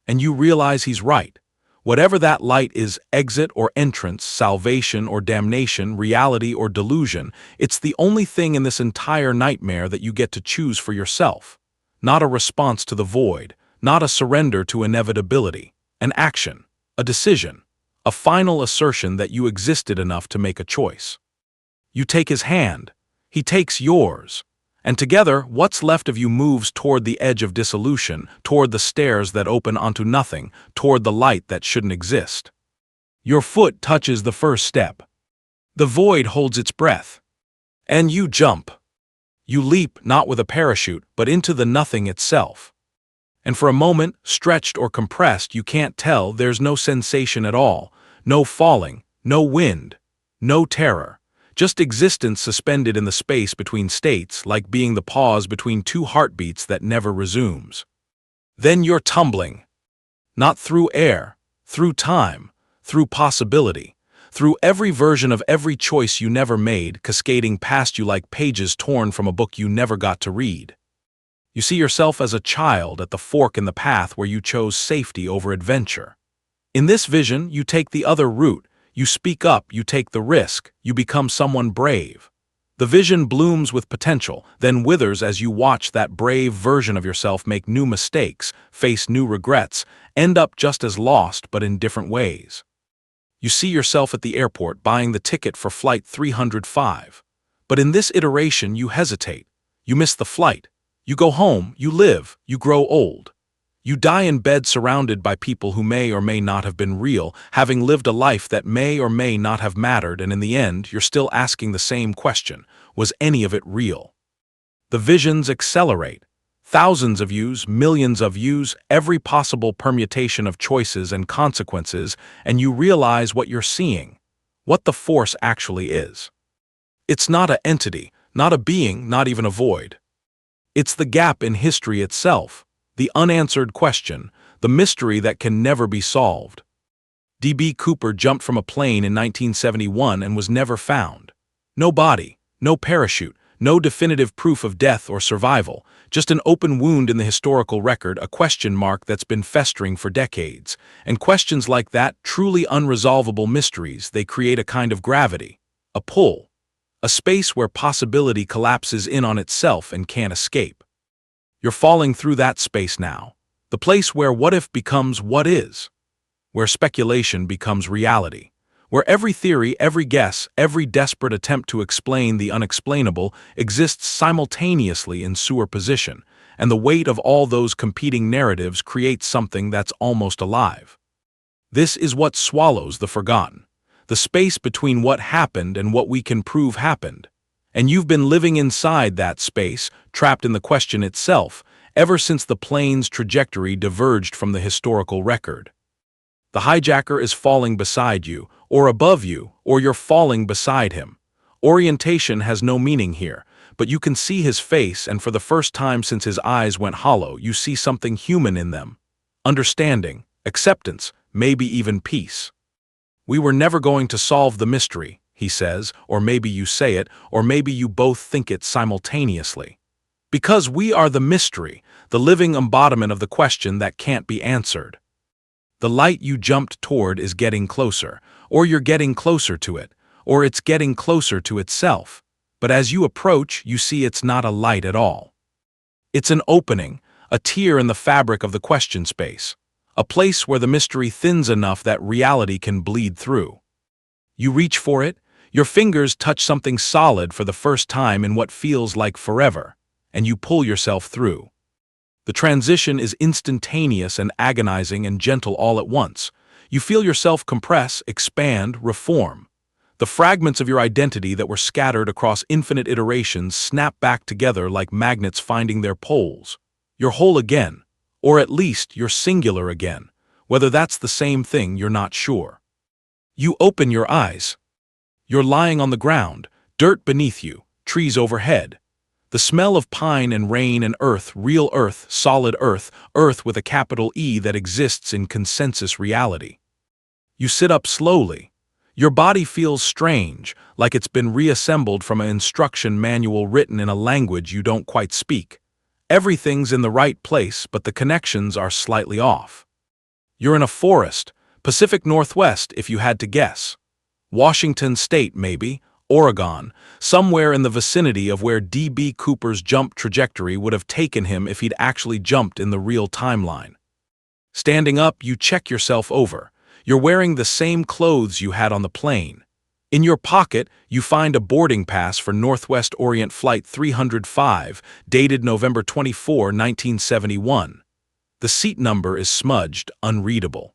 And you realize he's right. Whatever that light is, exit or entrance, salvation or damnation, reality or delusion, it's the only thing in this entire nightmare that you get to choose for yourself. Not a response to the void, not a surrender to inevitability. An action, a decision, a final assertion that you existed enough to make a choice. You take his hand, he takes yours, and together what's left of you moves toward the edge of dissolution, toward the stairs that open onto nothing, toward the light that shouldn't exist. Your foot touches the first step. The void holds its breath. And you jump. You leap not with a parachute, but into the nothing itself. And for a moment, stretched or compressed, you can't tell, there's no sensation at all, no falling, no wind, no terror, just existence suspended in the space between states, like being the pause between two heartbeats that never resumes. Then you're tumbling. Not through air, through time, through possibility, through every version of every choice you never made, cascading past you like pages torn from a book you never got to read. You see yourself as a child at the fork in the path where you chose safety over adventure. In this vision, you take the other route, you speak up, you take the risk, you become someone brave. The vision blooms with potential, then withers as you watch that brave version of yourself make new mistakes, face new regrets, end up just as lost but in different ways. You see yourself at the airport buying the ticket for flight 305. But in this iteration, you hesitate. You miss the flight. You go home, you live, you grow old. You die in bed surrounded by people who may or may not have been real, having lived a life that may or may not have mattered, and in the end, you're still asking the same question: was any of it real? The visions accelerate. Thousands of yous, millions of yous, every possible permutation of choices and consequences, and you realize what you're seeing, what the force actually is. It's not an entity, not a being, not even a void. It's the gap in history itself, the unanswered question, the mystery that can never be solved. D.B. Cooper jumped from a plane in 1971 and was never found. No body, no parachute, no definitive proof of death or survival, just an open wound in the historical record, a question mark that's been festering for decades. And questions like that, truly unresolvable mysteries, they create a kind of gravity, a pull. A space where possibility collapses in on itself and can't escape. You're falling through that space now, the place where what if becomes what is, where speculation becomes reality, where every theory, every guess, every desperate attempt to explain the unexplainable exists simultaneously in sewer position, and the weight of all those competing narratives creates something that's almost alive. This is what swallows the forgotten. The space between what happened and what we can prove happened. And you've been living inside that space, trapped in the question itself, ever since the plane's trajectory diverged from the historical record. The hijacker is falling beside you, or above you, or you're falling beside him. Orientation has no meaning here, but you can see his face, and for the first time since his eyes went hollow, you see something human in them. Understanding, acceptance, maybe even peace. We were never going to solve the mystery, he says, or maybe you say it, or maybe you both think it simultaneously. Because we are the mystery, the living embodiment of the question that can't be answered. The light you jumped toward is getting closer, or you're getting closer to it, or it's getting closer to itself. But as you approach, you see it's not a light at all. It's an opening, a tear in the fabric of the question space, a place where the mystery thins enough that reality can bleed through. You reach for it, your fingers touch something solid for the first time in what feels like forever, and you pull yourself through. The transition is instantaneous and agonizing and gentle all at once. You feel yourself compress, expand, reform. The fragments of your identity that were scattered across infinite iterations snap back together like magnets finding their poles. You're whole again, or at least you're singular again. Whether that's the same thing, you're not sure. You open your eyes. You're lying on the ground, dirt beneath you, trees overhead. The smell of pine and rain and earth, real earth, solid earth, earth with a capital E that exists in consensus reality. You sit up slowly. Your body feels strange, like it's been reassembled from an instruction manual written in a language you don't quite speak. Everything's in the right place, but the connections are slightly off. You're in a forest, Pacific Northwest if you had to guess. Washington State, maybe, Oregon, somewhere in the vicinity of where D.B. Cooper's jump trajectory would have taken him if he'd actually jumped in the real timeline. Standing up, you check yourself over. You're wearing the same clothes you had on the plane. In your pocket, you find a boarding pass for Northwest Orient Flight 305, dated November 24, 1971. The seat number is smudged, unreadable.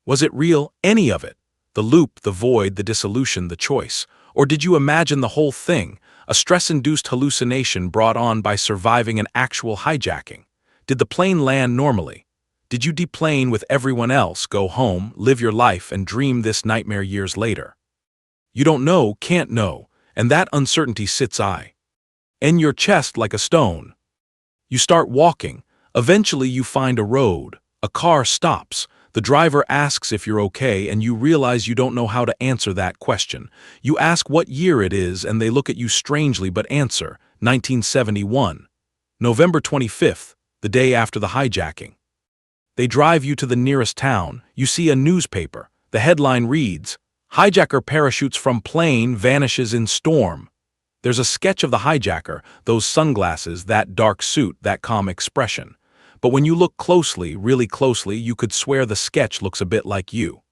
Was it real, any of it? The loop, the void, the dissolution, the choice? Or did you imagine the whole thing, a stress-induced hallucination brought on by surviving an actual hijacking? Did the plane land normally? Did you deplane with everyone else, go home, live your life, and dream this nightmare years later? You don't know, can't know, and that uncertainty sits in your chest like a stone. You start walking. Eventually you find a road. A car stops. The driver asks if you're okay, and you realize you don't know how to answer that question. You ask what year it is, and they look at you strangely but answer, 1971. November 25th, the day after the hijacking. They drive you to the nearest town. You see a newspaper. The headline reads, "Hijacker parachutes from plane, vanishes in storm." There's a sketch of the hijacker, those sunglasses, that dark suit, that calm expression. But when you look closely, really closely, you could swear the sketch looks a bit like you.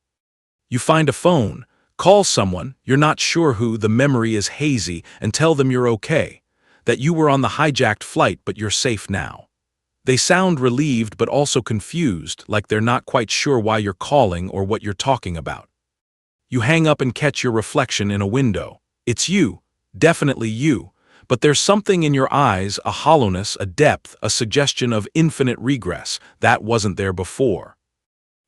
You find a phone, call someone, you're not sure who, the memory is hazy, and tell them you're okay, that you were on the hijacked flight but you're safe now. They sound relieved but also confused, like they're not quite sure why you're calling or what you're talking about. You hang up and catch your reflection in a window. It's you, definitely you. But there's something in your eyes, a hollowness, a depth, a suggestion of infinite regress that wasn't there before.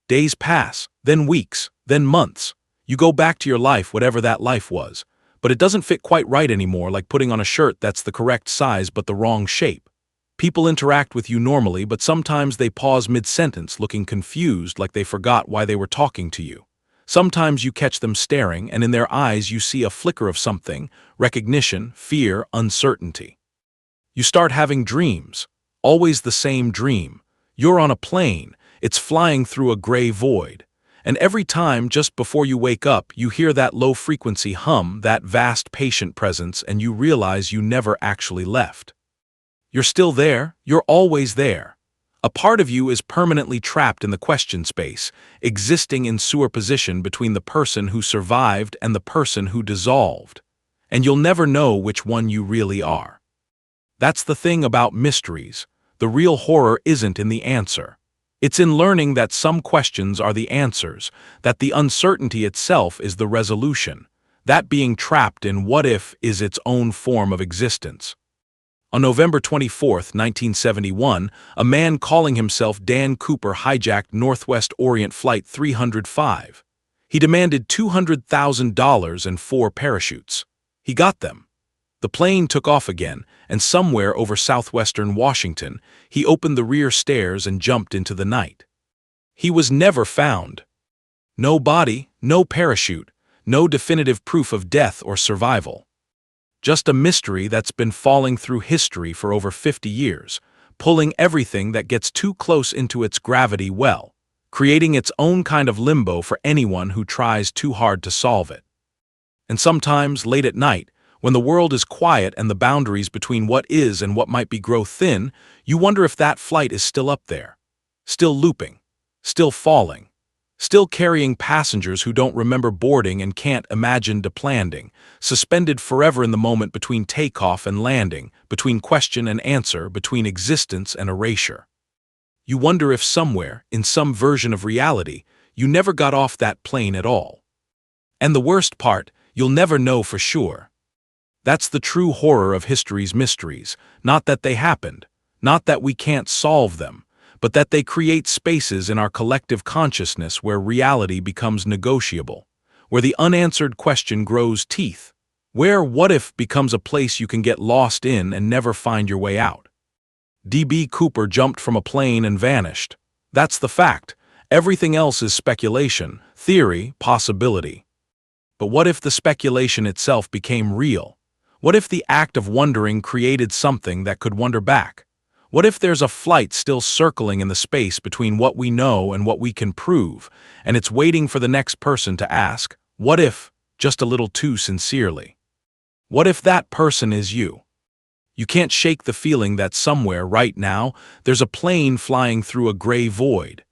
Days pass, then weeks, then months. You go back to your life, whatever that life was, but it doesn't fit quite right anymore, like putting on a shirt that's the correct size but the wrong shape. People interact with you normally, but sometimes they pause mid-sentence, looking confused, like they forgot why they were talking to you. Sometimes you catch them staring, and in their eyes you see a flicker of something, recognition, fear, uncertainty. You start having dreams, always the same dream. You're on a plane, it's flying through a gray void. And every time, just before you wake up, you hear that low-frequency hum, that vast patient presence, and you realize you never actually left. You're still there, you're always there. A part of you is permanently trapped in the question space, existing in superposition between the person who survived and the person who dissolved. And you'll never know which one you really are. That's the thing about mysteries. The real horror isn't in the answer. It's in learning that some questions are the answers, that the uncertainty itself is the resolution, that being trapped in what if is its own form of existence. On November 24, 1971, a man calling himself Dan Cooper hijacked Northwest Orient Flight 305. He demanded $200,000 and 4 parachutes. He got them. The plane took off again, and somewhere over southwestern Washington, he opened the rear stairs and jumped into the night. He was never found. No body, no parachute, no definitive proof of death or survival. Just a mystery that's been falling through history for over 50 years, pulling everything that gets too close into its gravity well, creating its own kind of limbo for anyone who tries too hard to solve it. And sometimes, late at night, when the world is quiet and the boundaries between what is and what might be grow thin, you wonder if that flight is still up there, still looping, still falling, still carrying passengers who don't remember boarding and can't imagine deplanding, suspended forever in the moment between takeoff and landing, between question and answer, between existence and erasure. You wonder if somewhere, in some version of reality, you never got off that plane at all. And the worst part, you'll never know for sure. That's the true horror of history's mysteries, not that they happened, not that we can't solve them, but that they create spaces in our collective consciousness where reality becomes negotiable, where the unanswered question grows teeth, where what if becomes a place you can get lost in and never find your way out. D.B. Cooper jumped from a plane and vanished. That's the fact. Everything else is speculation, theory, possibility. But what if the speculation itself became real? What if the act of wondering created something that could wonder back? What if there's a flight still circling in the space between what we know and what we can prove, and it's waiting for the next person to ask, what if, just a little too sincerely? What if that person is you? You can't shake the feeling that somewhere, right now, there's a plane flying through a gray void.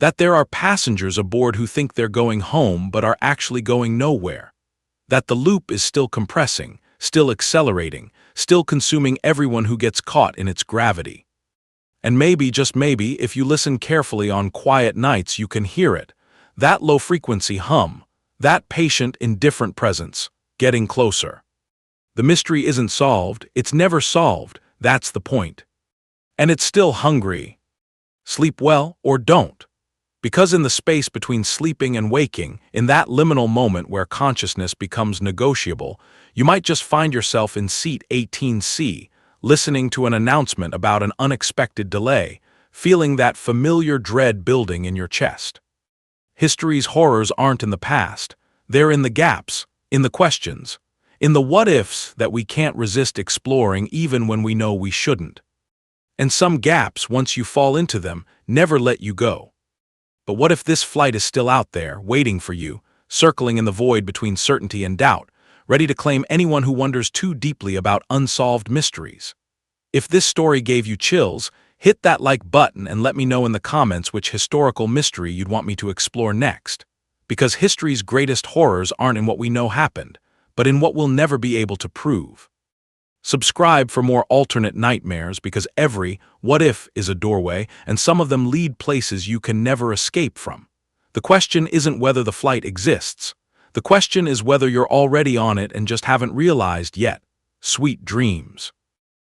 That there are passengers aboard who think they're going home but are actually going nowhere. That the loop is still compressing, still accelerating, still consuming everyone who gets caught in its gravity. And maybe, just maybe, if you listen carefully on quiet nights you can hear it, that low-frequency hum, that patient, indifferent presence, getting closer. The mystery isn't solved, it's never solved, that's the point. And it's still hungry. Sleep well or don't. Because in the space between sleeping and waking, in that liminal moment where consciousness becomes negotiable, you might just find yourself in seat 18C, listening to an announcement about an unexpected delay, feeling that familiar dread building in your chest. History's horrors aren't in the past, they're in the gaps, in the questions, in the what-ifs that we can't resist exploring even when we know we shouldn't. And some gaps, once you fall into them, never let you go. But what if this flight is still out there, waiting for you, circling in the void between certainty and doubt, ready to claim anyone who wonders too deeply about unsolved mysteries? If this story gave you chills, hit that like button and let me know in the comments which historical mystery you'd want me to explore next. Because history's greatest horrors aren't in what we know happened, but in what we'll never be able to prove. Subscribe for more alternate nightmares because every what if is a doorway and some of them lead places you can never escape from. The question isn't whether the flight exists. The question is whether you're already on it and just haven't realized yet. Sweet dreams.